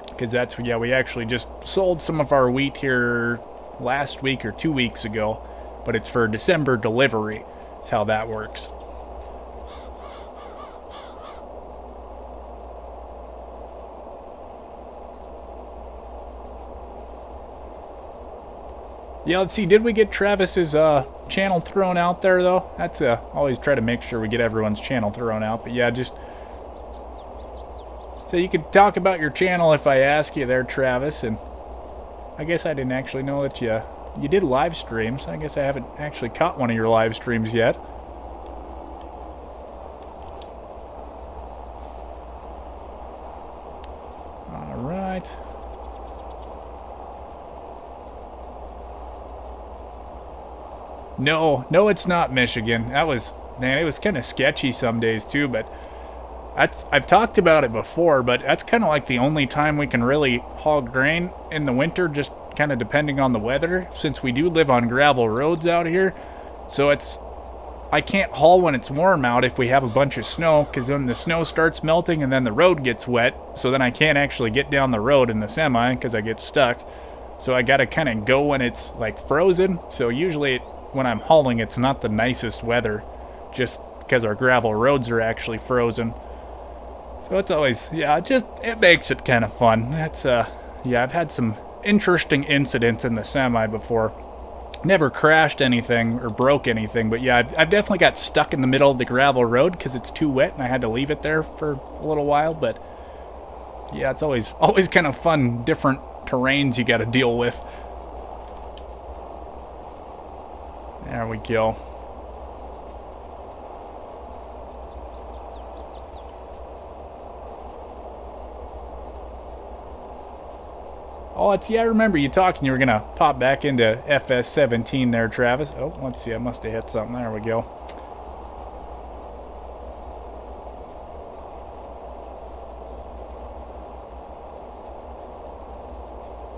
Speaker 1: Because that's, yeah, we actually just sold some of our wheat here last week or 2 weeks ago. But it's for December delivery. That's how that works. Yeah, let's see. Did we get Travis's channel thrown out there, though? That's always try to make sure we get everyone's channel thrown out. But yeah, just so you could talk about your channel if I ask you there, Travis. And I guess I didn't actually know that you did live streams. I guess I haven't actually caught one of your live streams yet. All right. No, it's not Michigan. That was, man, it was kind of sketchy some days too, but I've talked about it before, but that's kind of like the only time we can really haul grain in the winter, just kind of depending on the weather, since we do live on gravel roads out here. So I can't haul when it's warm out if we have a bunch of snow, because then the snow starts melting and then the road gets wet, so then I can't actually get down the road in the semi because I get stuck. So I gotta kind of go when it's like frozen. So usually when I'm hauling, it's not the nicest weather, just because our gravel roads are actually frozen. So it's always, yeah, it makes it kind of fun. Yeah, I've had some interesting incidents in the semi before. Never crashed anything or broke anything, but yeah, I've definitely got stuck in the middle of the gravel road because it's too wet and I had to leave it there for a little while. But yeah, it's always kind of fun, different terrains you got to deal with. There we go. Oh, I remember you talking you were going to pop back into FS17 there, Travis. Oh, let's see, I must have hit something. There we go.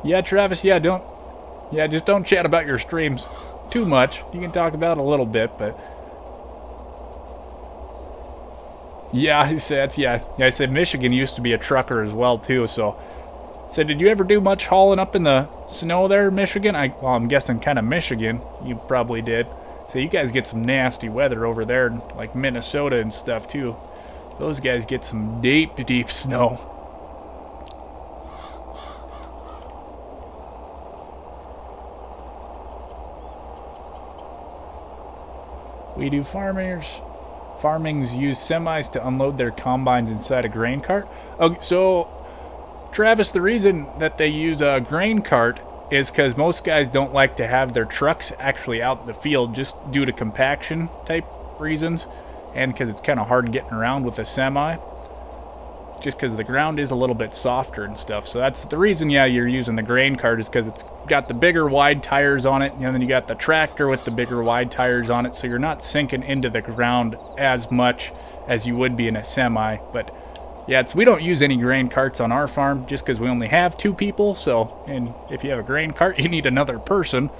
Speaker 1: Yeah, Travis, just don't chat about your streams too much. You can talk about it a little bit, but... Yeah, I said Michigan used to be a trucker as well, too, so... So did you ever do much hauling up in the snow there, Michigan? Well, I'm guessing kind of Michigan. You probably did. So you guys get some nasty weather over there, like Minnesota and stuff too. Those guys get some deep, deep snow. We do farmings use semis to unload their combines inside a grain cart. Okay, so... Travis, the reason that they use a grain cart is because most guys don't like to have their trucks actually out in the field just due to compaction type reasons, and because it's kind of hard getting around with a semi, just because the ground is a little bit softer and stuff. So that's the reason, yeah, you're using the grain cart, is because it's got the bigger wide tires on it, and then you got the tractor with the bigger wide tires on it, so you're not sinking into the ground as much as you would be in a semi. But yeah, we don't use any grain carts on our farm just because we only have 2 people. So, and if you have a grain cart, you need another person.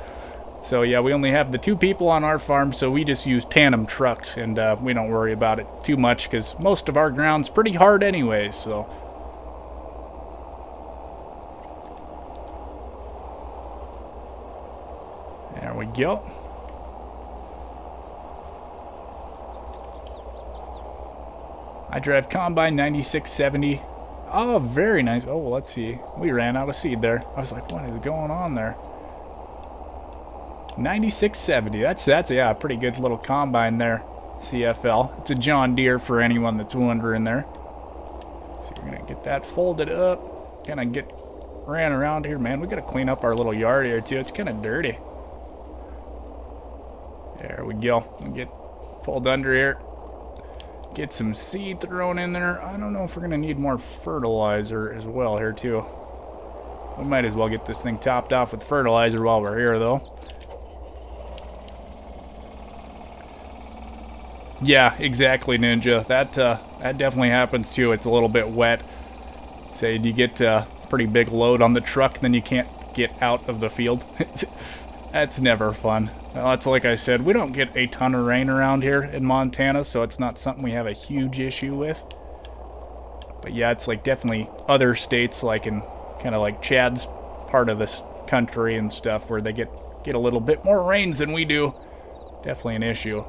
Speaker 1: So yeah, we only have the 2 people on our farm, so we just use tandem trucks, and we don't worry about it too much because most of our ground's pretty hard anyways. So there we go. I drive Combine 9670. Oh, very nice. Oh, well, let's see. We ran out of seed there. I was like, what is going on there? 9670. That's yeah, a pretty good little combine there. CFL. It's a John Deere for anyone that's wondering there. So we're gonna get that folded up. Kind of get ran around here, man. We gotta clean up our little yard here too. It's kind of dirty. There we go. Get pulled under here. Get some seed thrown in there. I don't know if we're going to need more fertilizer as well here too. We might as well get this thing topped off with fertilizer while we're here though. Yeah, exactly, Ninja. That definitely happens too. It's a little bit wet. Say you get a pretty big load on the truck, then you can't get out of the field. That's never fun. Well, that's like I said, we don't get a ton of rain around here in Montana, so it's not something we have a huge issue with. But yeah, it's like definitely other states, like in kind of like Chad's part of this country and stuff, where they get a little bit more rains than we do. Definitely an issue.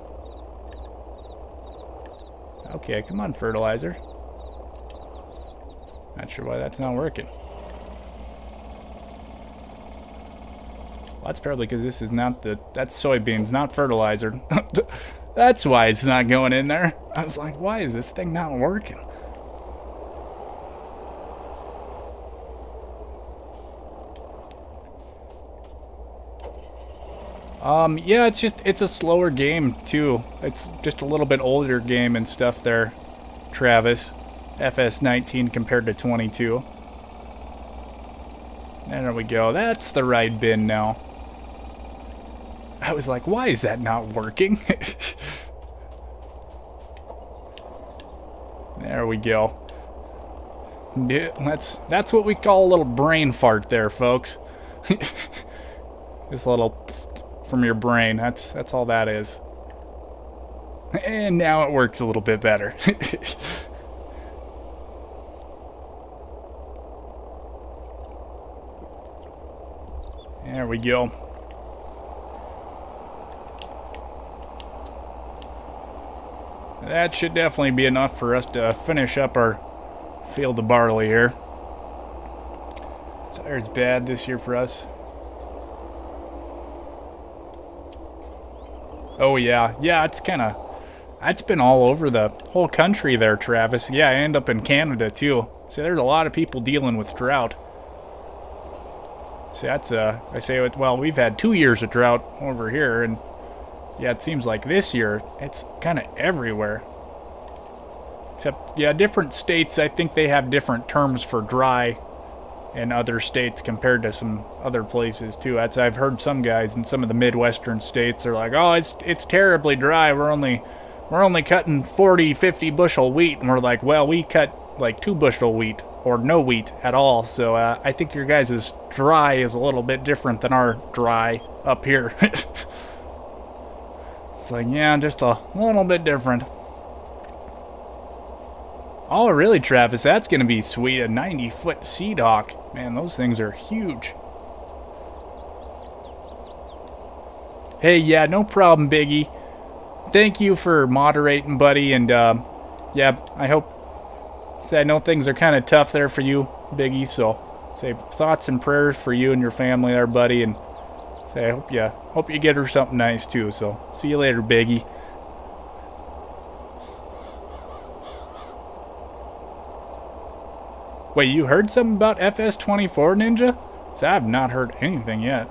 Speaker 1: Okay, come on, fertilizer. Not sure why that's not working. Well, that's probably because this is not that's soybeans, not fertilizer. That's why it's not going in there. I was like, why is this thing not working? Yeah, it's a slower game too. It's just a little bit older game and stuff there, Travis. FS19 compared to 22. There we go. That's the right bin now. I was like, why is that not working? There we go. Yeah, that's what we call a little brain fart there, folks. Just a little from your brain. That's all that is. And now it works a little bit better. There we go. That should definitely be enough for us to finish up our field of barley here. Tire's bad this year for us. Oh yeah, it's been all over the whole country there, Travis. Yeah, I end up in Canada too. So there's a lot of people dealing with drought. So that's I say, well, we've had 2 years of drought over here, and yeah, it seems like this year it's kind of everywhere. Except, yeah, different states, I think they have different terms for dry in other states compared to some other places too. I've heard some guys in some of the Midwestern states are like, "Oh, it's terribly dry. We're only cutting 40, 50 bushel wheat." And we're like, "Well, we cut like 2 bushel wheat or no wheat at all." So I think your guys' dry is a little bit different than our dry up here. It's like, yeah, just a little bit different. Oh, really, Travis? That's going to be sweet. A 90-foot Sea Hawk. Man, those things are huge. Hey, yeah, no problem, Biggie. Thank you for moderating, buddy. And, yeah, I know things are kind of tough there for you, Biggie. So, say thoughts and prayers for you and your family there, buddy. And say, I hope you get her something nice, too. So, see you later, Biggie. Wait, you heard something about FS24, Ninja? So I have not heard anything yet.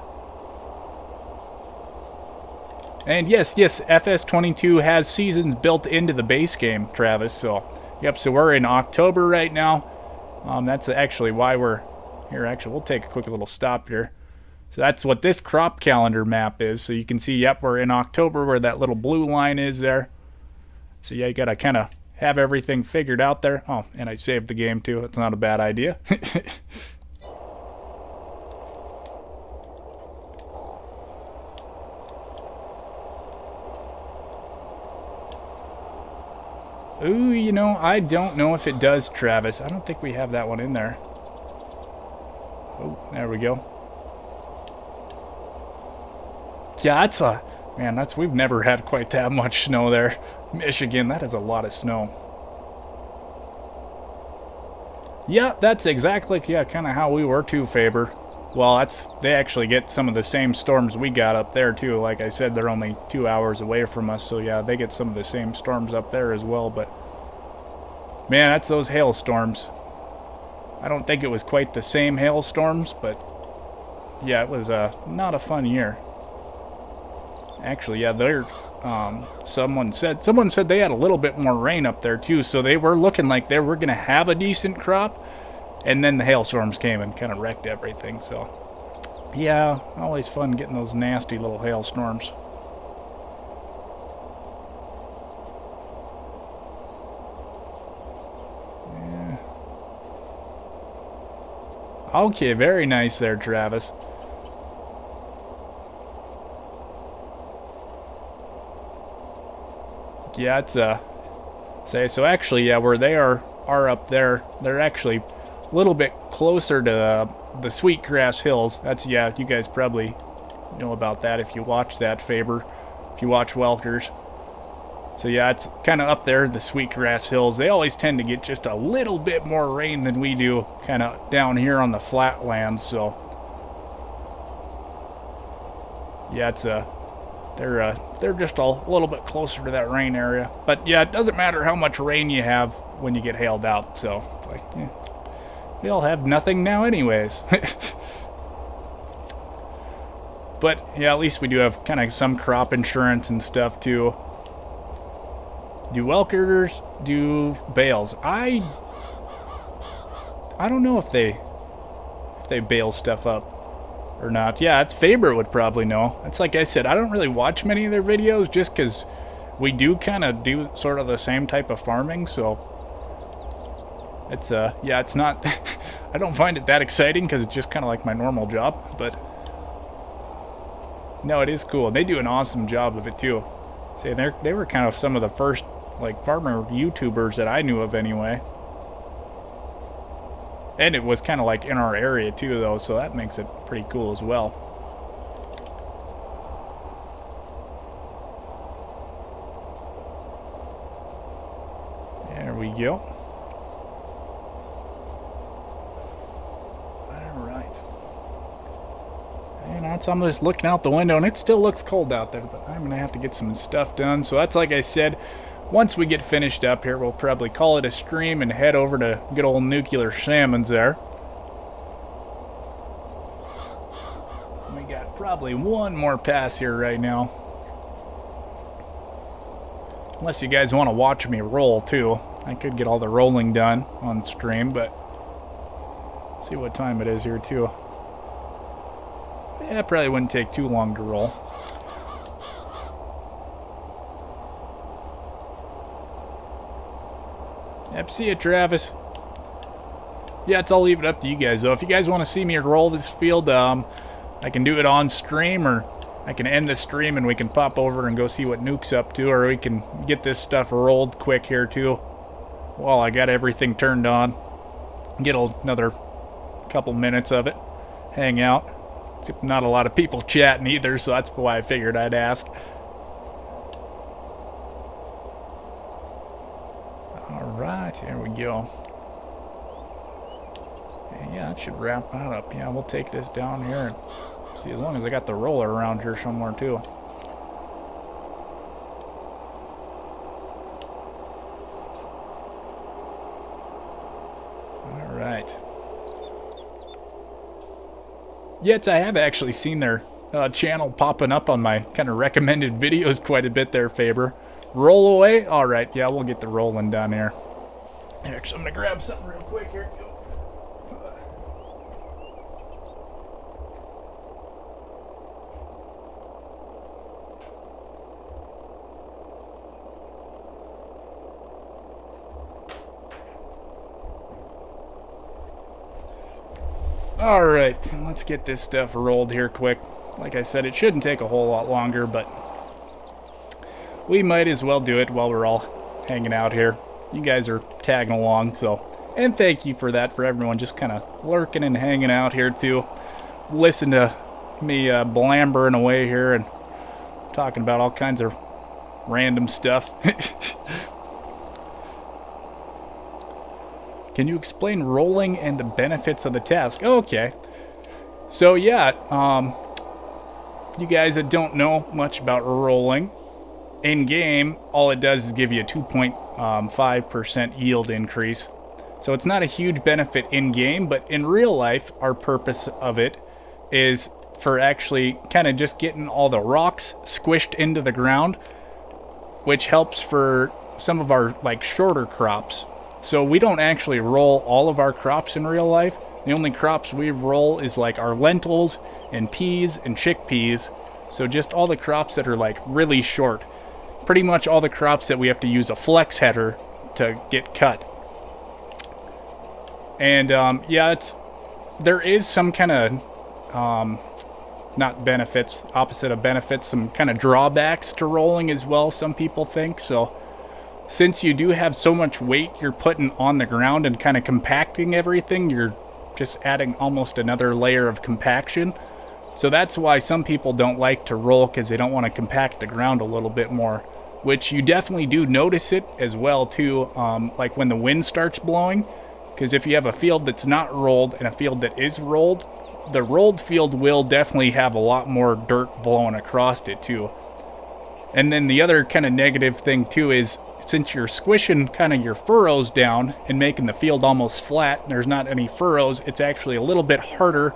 Speaker 1: And yes, FS22 has seasons built into the base game, Travis. So, yep, so we're in October right now. That's actually why we're here. Actually, we'll take a quick little stop here. So that's what this crop calendar map is. So you can see, yep, we're in October where that little blue line is there. So yeah, you gotta kind of have everything figured out there. Oh, and I saved the game too. It's not a bad idea. Ooh, you know, I don't know if it does, Travis. I don't think we have that one in there. Oh, there we go. Yeah, we've never had quite that much snow there. Michigan, that is a lot of snow. Yeah, that's exactly, kind of how we were too, Faber. Well, they actually get some of the same storms we got up there too. Like I said, they're only 2 hours away from us, so yeah, they get some of the same storms up there as well. But man, that's those hailstorms. I don't think it was quite the same hailstorms, but yeah, it was not a fun year. Actually, yeah, someone said they had a little bit more rain up there too, so they were looking like they were gonna have a decent crop, and then the hailstorms came and kind of wrecked everything. So yeah, always fun getting those nasty little hailstorms. Yeah. Okay, very nice there, Travis. Yeah, it's so actually, yeah, where they are up there, they're actually a little bit closer to the Sweetgrass Hills. That's, yeah, you guys probably know about that if you watch that, Faber, if you watch Welkers. So yeah, it's kind of up there, the Sweetgrass Hills. They always tend to get just a little bit more rain than we do, kind of down here on the flatlands. So yeah, it's they're just a little bit closer to that rain area. But yeah, it doesn't matter how much rain you have when you get hailed out. So it's like, yeah, we all have nothing now anyways. But yeah, at least we do have kind of some crop insurance and stuff too. Do Welkers do bales? I don't know if they bale stuff up. or not. Yeah, it's Faber would probably know. It's like I said, I don't really watch many of their videos just because we do kind of do sort of the same type of farming, so it's yeah, it's not I don't find it that exciting because it's just kind of like my normal job, but no, it is cool. They do an awesome job of it too. See, they were kind of some of the first like farmer YouTubers that I knew of anyway. And it was kind of like in our area too though, so that makes it pretty cool as well. There we go. Alright. And I'm just looking out the window and it still looks cold out there, but I'm going to have to get some stuff done. So that's like I said, once we get finished up here, we'll probably call it a stream and head over to good old Nuclear Salmons there. We got probably one more pass here right now. Unless you guys want to watch me roll too. I could get all the rolling done on stream, but see what time it is here too. Yeah, it probably wouldn't take too long to roll. Yep, see ya, Travis. Yeah, I'll leave it up to you guys though. If you guys want to see me roll this field, I can do it on stream, or I can end the stream and we can pop over and go see what Nuke's up to, or we can get this stuff rolled quick here too while I got everything turned on. Get another couple minutes of it. Hang out. Except not a lot of people chatting either, so that's why I figured I'd ask. Alright, here we go. Yeah, that should wrap that up. Yeah, we'll take this down here and see, as long as I got the roller around here somewhere too. Alright. Yes, I have actually seen their channel popping up on my kind of recommended videos quite a bit there, Faber. Roll away? Alright, yeah, we'll get the rolling down here. Actually, I'm going to grab something real quick here too. Alright, let's get this stuff rolled here quick. Like I said, it shouldn't take a whole lot longer, but we might as well do it while we're all hanging out here. You guys are tagging along, so... And thank you for that, for everyone just kind of lurking and hanging out here, too. Listen to me blambering away here and talking about all kinds of random stuff. Can you explain rolling and the benefits of the task? Okay. So yeah, you guys that don't know much about rolling, in game, all it does is give you a 2.5% yield increase. So it's not a huge benefit in game, but in real life, our purpose of it is for actually kind of just getting all the rocks squished into the ground, which helps for some of our like shorter crops. So we don't actually roll all of our crops in real life. The only crops we roll is like our lentils and peas and chickpeas. So just all the crops that are like really short. Pretty much all the crops that we have to use a flex header to get cut. And yeah, there is some kind of not benefits, opposite of benefits, some kind of drawbacks to rolling as well, some people think. So since you do have so much weight you're putting on the ground and kind of compacting everything, you're just adding almost another layer of compaction. So that's why some people don't like to roll, because they don't want to compact the ground a little bit more, which you definitely do notice it as well too, like when the wind starts blowing. Because if you have a field that's not rolled and a field that is rolled, the rolled field will definitely have a lot more dirt blowing across it too. And then the other kind of negative thing too is, since you're squishing kind of your furrows down and making the field almost flat, there's not any furrows, it's actually a little bit harder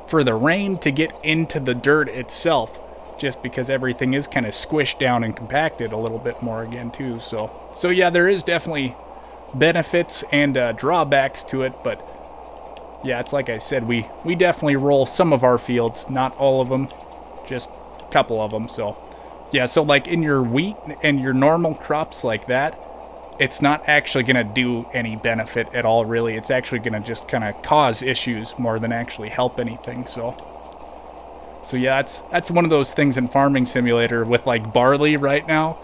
Speaker 1: for the rain to get into the dirt itself, just because everything is kind of squished down and compacted a little bit more again too. So yeah, there is definitely benefits and drawbacks to it, but yeah, it's like I said, we definitely roll some of our fields, not all of them, just a couple of them. So yeah, so like in your wheat and your normal crops like that, it's not actually going to do any benefit at all, really. It's actually going to just kind of cause issues more than actually help anything. So yeah, that's one of those things in Farming Simulator with like barley right now.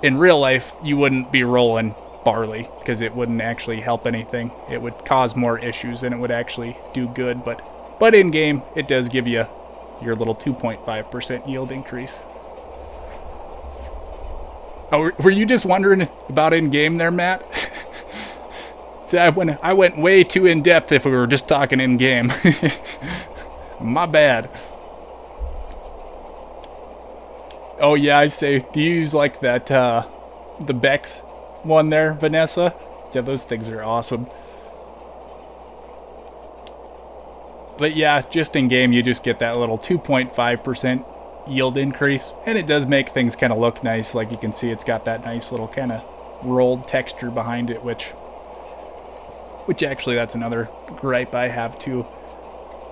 Speaker 1: In real life, you wouldn't be rolling barley because it wouldn't actually help anything. It would cause more issues than it would actually do good. But in game, it does give you your little 2.5% yield increase. Oh, were you just wondering about in game there, Matt? See, I went way too in depth if we were just talking in game. My bad. Oh yeah, I say, do you use like that, the Bex one there, Vanessa? Yeah, those things are awesome. But yeah, just in game, you just get that little 2.5% yield increase, and it does make things kind of look nice. Like you can see, it's got that nice little kind of rolled texture behind it, which actually that's another gripe I have too.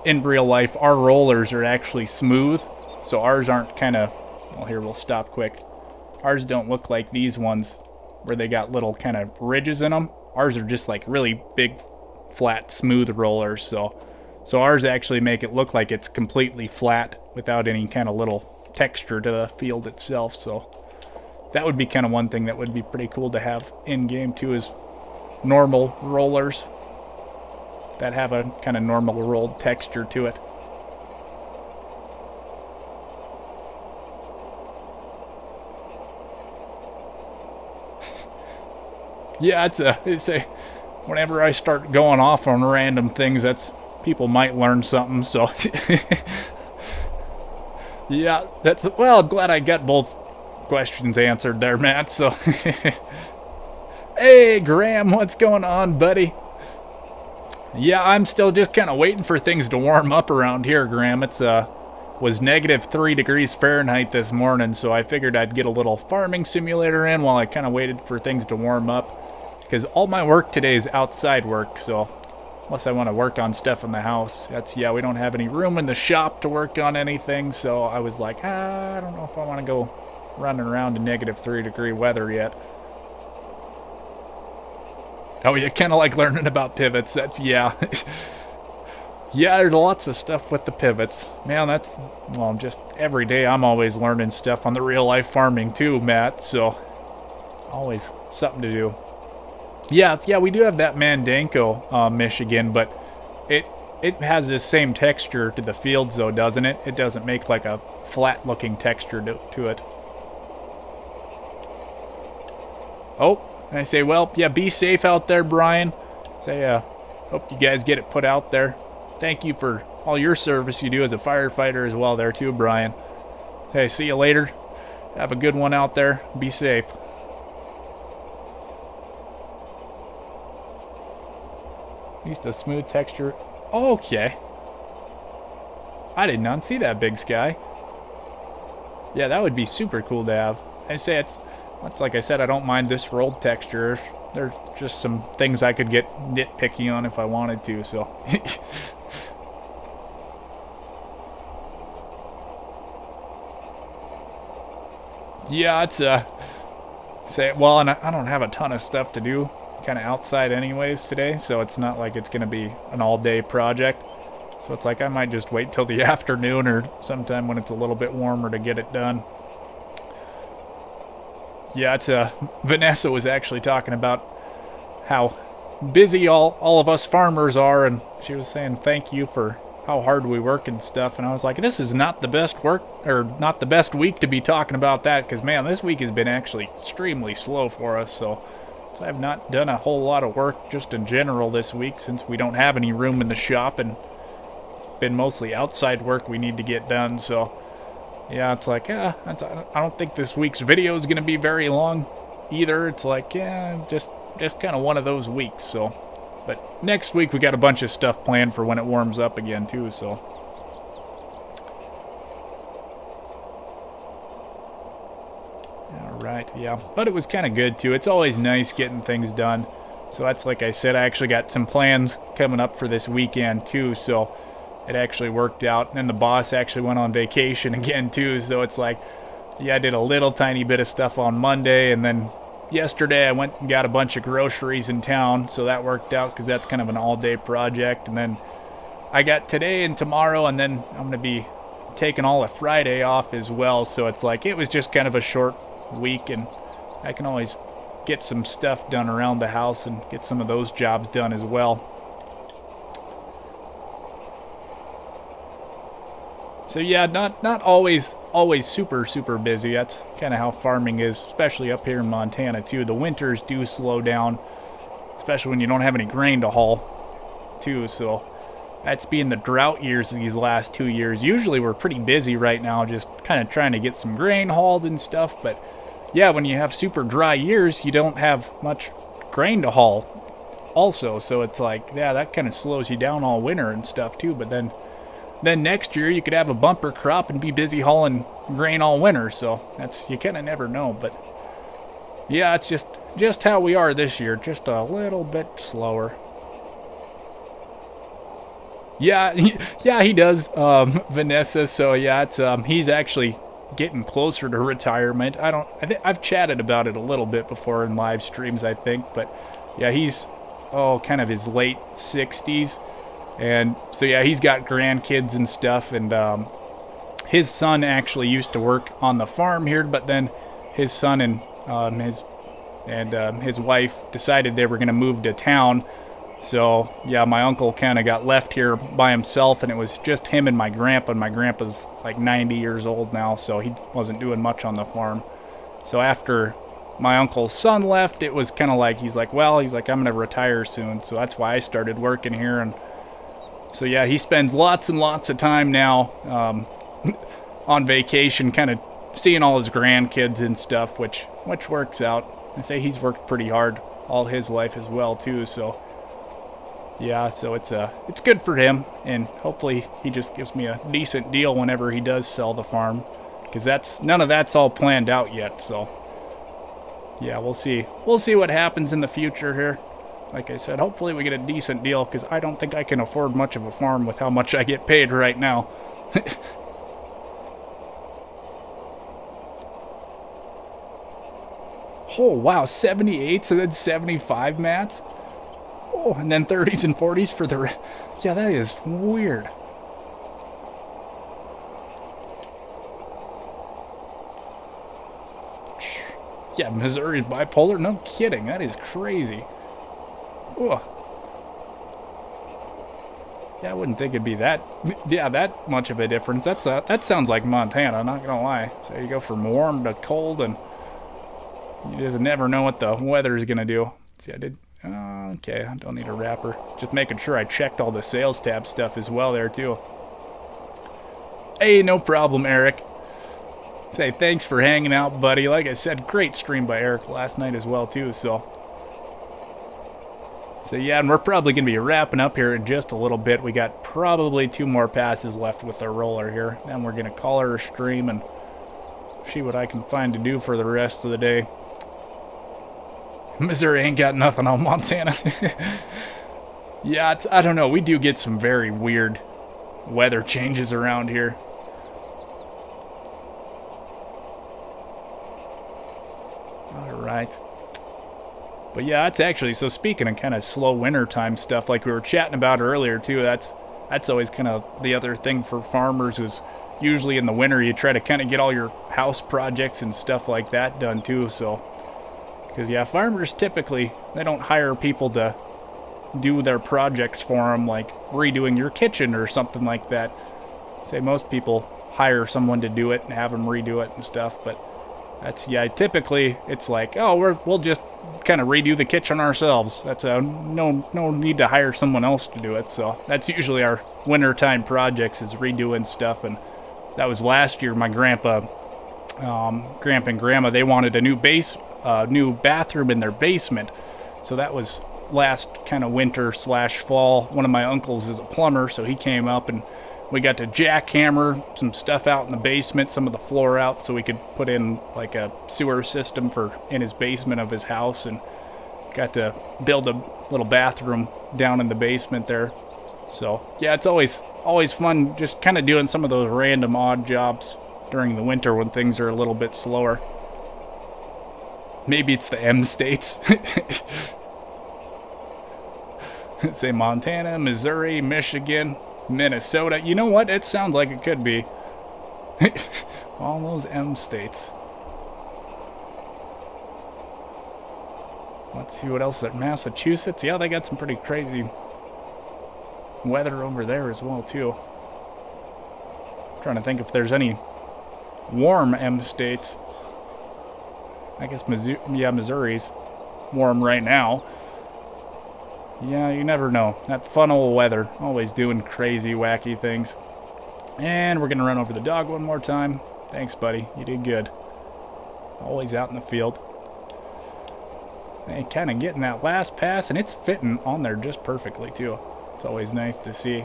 Speaker 1: In real life, our rollers are actually smooth, so ours aren't kind of, well, here, we'll stop quick. Ours don't look like these ones where they got little kind of ridges in them. Ours are just like really big, flat, smooth rollers. So ours actually make it look like it's completely flat without any kind of little texture to the field itself. So that would be kind of one thing that would be pretty cool to have in game too, is normal rollers that have a kind of normal rolled texture to it. Yeah, it's a whenever I start going off on random things, that's people might learn something. So yeah, that's, well, glad I got both questions answered there, Matt. So hey, Graham, what's going on, buddy? Yeah, I'm still just kind of waiting for things to warm up around here, Graham. It's was negative 3 degrees Fahrenheit this morning, so I figured I'd get a little farming simulator in while I kind of waited for things to warm up. Because all my work today is outside work, so unless I want to work on stuff in the house, yeah, we don't have any room in the shop to work on anything, so I was like, I don't know if I want to go running around in negative 3 degree weather yet. Oh, you kind of like learning about pivots, that's, yeah. Yeah, there's lots of stuff with the pivots. Man, that's, well, just every day I'm always learning stuff on the real life farming too, Matt, so always something to do. Yeah, we do have that Mandanko, Michigan, but it has this same texture to the fields, though, doesn't it? It doesn't make like a flat-looking texture to it. Oh, and I say, well, yeah, be safe out there, Brian. Say, hope you guys get it put out there. Thank you for all your service you do as a firefighter as well there, too, Brian. Hey, see you later. Have a good one out there. Be safe. At least a smooth texture. Oh, okay. I did not see that big sky. Yeah, that would be super cool to have. I say it's like I said, I don't mind this rolled texture. There's just some things I could get nitpicky on if I wanted to, so. Yeah, it's well, and I don't have a ton of stuff to do kind of outside anyways today, so it's not like it's gonna be an all-day project. So it's like I might just wait till the afternoon or sometime when it's a little bit warmer to get it done. Yeah, it's Vanessa was actually talking about how busy all of us farmers are, and she was saying thank you for how hard we work and stuff, and I was like, this is not the best work, or not the best week to be talking about that, because man, this week has been actually extremely slow for us. So I've not done a whole lot of work just in general this week, since we don't have any room in the shop, and it's been mostly outside work we need to get done. So yeah, it's like, I don't think this week's video is going to be very long either. It's like, yeah, just kind of one of those weeks. So, but next week we got a bunch of stuff planned for when it warms up again too, so. All right, yeah, but it was kind of good too. It's always nice getting things done, So that's, like I said, I actually got some plans coming up for this weekend too, so it actually worked out. And then the boss actually went on vacation again too, so it's like, yeah, I did a little tiny bit of stuff on Monday, and then yesterday I went and got a bunch of groceries in town, so that worked out because that's kind of an all-day project. And then I got today and tomorrow, and then I'm going to be taking all of Friday off as well, so it's like it was just kind of a short week, and I can always get some stuff done around the house and get some of those jobs done as well. So yeah, not always super busy. That's kind of how farming is, especially up here in Montana too. The winters do slow down, especially when you don't have any grain to haul too. So that's being the drought years these last 2 years. Usually we're pretty busy right now, just kind of trying to get some grain hauled and stuff, but yeah, when you have super dry years, you don't have much grain to haul also. So it's like, yeah, that kind of slows you down all winter and stuff too. But then next year you could have a bumper crop and be busy hauling grain all winter. So that's, you kind of never know. But yeah, it's just how we are this year, just a little bit slower. Yeah, he does, Vanessa. So yeah, it's he's actually getting closer to retirement. I've chatted about it a little bit before in live streams, I think, but yeah, he's kind of his late 60s, and so yeah, he's got grandkids and stuff, and his son actually used to work on the farm here, but then his son and his wife decided they were going to move to town. So yeah, my uncle kind of got left here by himself, and it was just him and my grandpa. And my grandpa's like 90 years old now, so he wasn't doing much on the farm. So after my uncle's son left, it was kind of like, he's like, I'm going to retire soon. So that's why I started working here. And so yeah, he spends lots and lots of time now on vacation, kind of seeing all his grandkids and stuff, which works out. I say he's worked pretty hard all his life as well too, so yeah, so it's good for him, and hopefully he just gives me a decent deal whenever he does sell the farm, because none of that's all planned out yet. So yeah, we'll see what happens in the future here. Like I said, hopefully we get a decent deal, because I don't think I can afford much of a farm with how much I get paid right now. Oh wow, 78s and then 75 mats. Oh, and then 30s and 40s for the yeah, that is weird. Yeah, Missouri bipolar? No kidding. That is crazy. Oh. Yeah, I wouldn't think it'd be that much of a difference. That sounds like Montana, not gonna lie. So you go from warm to cold, and you just never know what the weather's gonna do. See, I did. Okay, I don't need a wrapper. Just making sure I checked all the sales tab stuff as well there too. Hey, no problem, Eric. Say thanks for hanging out, buddy. Like I said, great stream by Eric last night as well too. So yeah, and we're probably gonna be wrapping up here in just a little bit. We got probably 2 more passes left with the roller here. Then we're gonna call her a stream and see what I can find to do for the rest of the day. Missouri ain't got nothing on Montana. Yeah, I don't know. We do get some very weird weather changes around here. All right. But yeah, it's actually, so speaking of kind of slow wintertime stuff like we were chatting about earlier too, that's always kind of the other thing for farmers, is usually in the winter you try to kind of get all your house projects and stuff like that done too. So because yeah, farmers typically, they don't hire people to do their projects for them, like redoing your kitchen or something like that. Say most people hire someone to do it and have them redo it and stuff, but that's, yeah, typically it's like, oh, we'll just kind of redo the kitchen ourselves. That's no need to hire someone else to do it. So that's usually our wintertime projects, is redoing stuff. And that was last year. My grandpa and grandma, they wanted a new bathroom in their basement. So that was last kind of winter / fall. One of my uncles is a plumber, so he came up and we got to jackhammer some stuff out in the basement, some of the floor out, so we could put in like a sewer system in his basement of his house. And got to build a little bathroom down in the basement there. So yeah, it's always fun just kind of doing some of those random odd jobs during the winter when things are a little bit slower. Maybe it's the M states. Say Montana, Missouri, Michigan, Minnesota. You know what? It sounds like it could be. All those M states. Let's see what else at Massachusetts. Yeah, they got some pretty crazy weather over there as well, too. I'm trying to think if there's any warm M states. I guess Missouri's warm right now. Yeah, you never know. That fun old weather. Always doing crazy, wacky things. And we're going to run over the dog one more time. Thanks, buddy. You did good. Always out in the field. And kind of getting that last pass, and it's fitting on there just perfectly, too. It's always nice to see.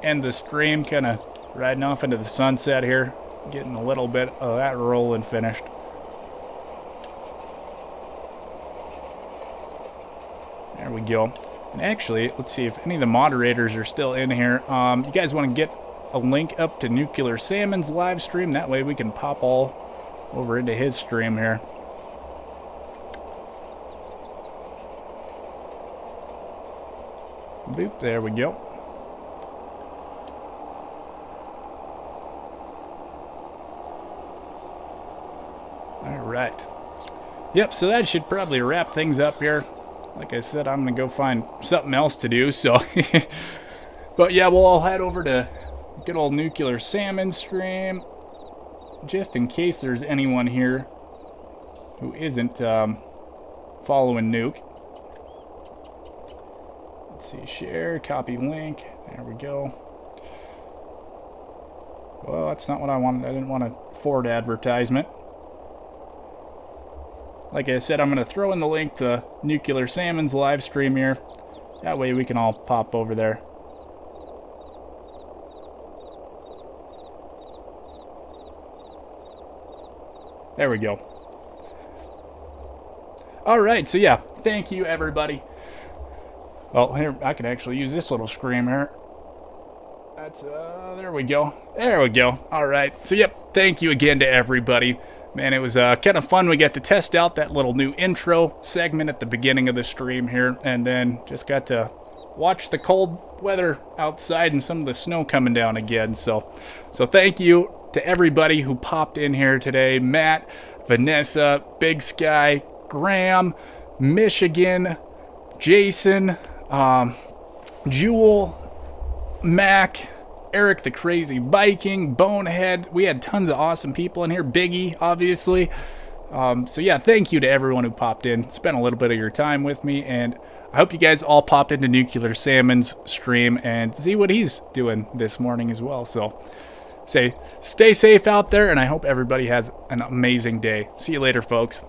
Speaker 1: And the stream kind of riding off into the sunset here. Getting a little bit of that rolling finished. There we go. And actually, let's see if any of the moderators are still in here. You guys want to get a link up to Nuclear Salmon's live stream? That way we can pop all over into his stream here. Boop, there we go. All right. Yep, so that should probably wrap things up here. Like I said, I'm going to go find something else to do, so. But yeah, we'll all head over to good old Nuclear Salmon stream. Just in case there's anyone here who isn't following Nuke. Let's see, share, copy link. There we go. Well, that's not what I wanted. I didn't want a Ford advertisement. Like I said, I'm going to throw in the link to Nuclear Salmon's live stream here. That way we can all pop over there. There we go. Alright, so yeah, thank you everybody. Well, here, I can actually use this little screen here. That's, there we go. There we go. Alright, so yep, thank you again to everybody. Man, it was kind of fun. We got to test out that little new intro segment at the beginning of the stream here, and then just got to watch the cold weather outside and some of the snow coming down again. So thank you to everybody who popped in here today. Matt, Vanessa, Big Sky, Graham, Michigan, Jason, Jewel, Mac, Eric the Crazy Viking, Bonehead. We had tons of awesome people in here. Biggie, obviously. So yeah, thank you to everyone who popped in, spent a little bit of your time with me, and I hope you guys all pop into Nuclear Salmon's stream and see what he's doing this morning as well. So stay safe out there, and I hope everybody has an amazing day. See you later, folks.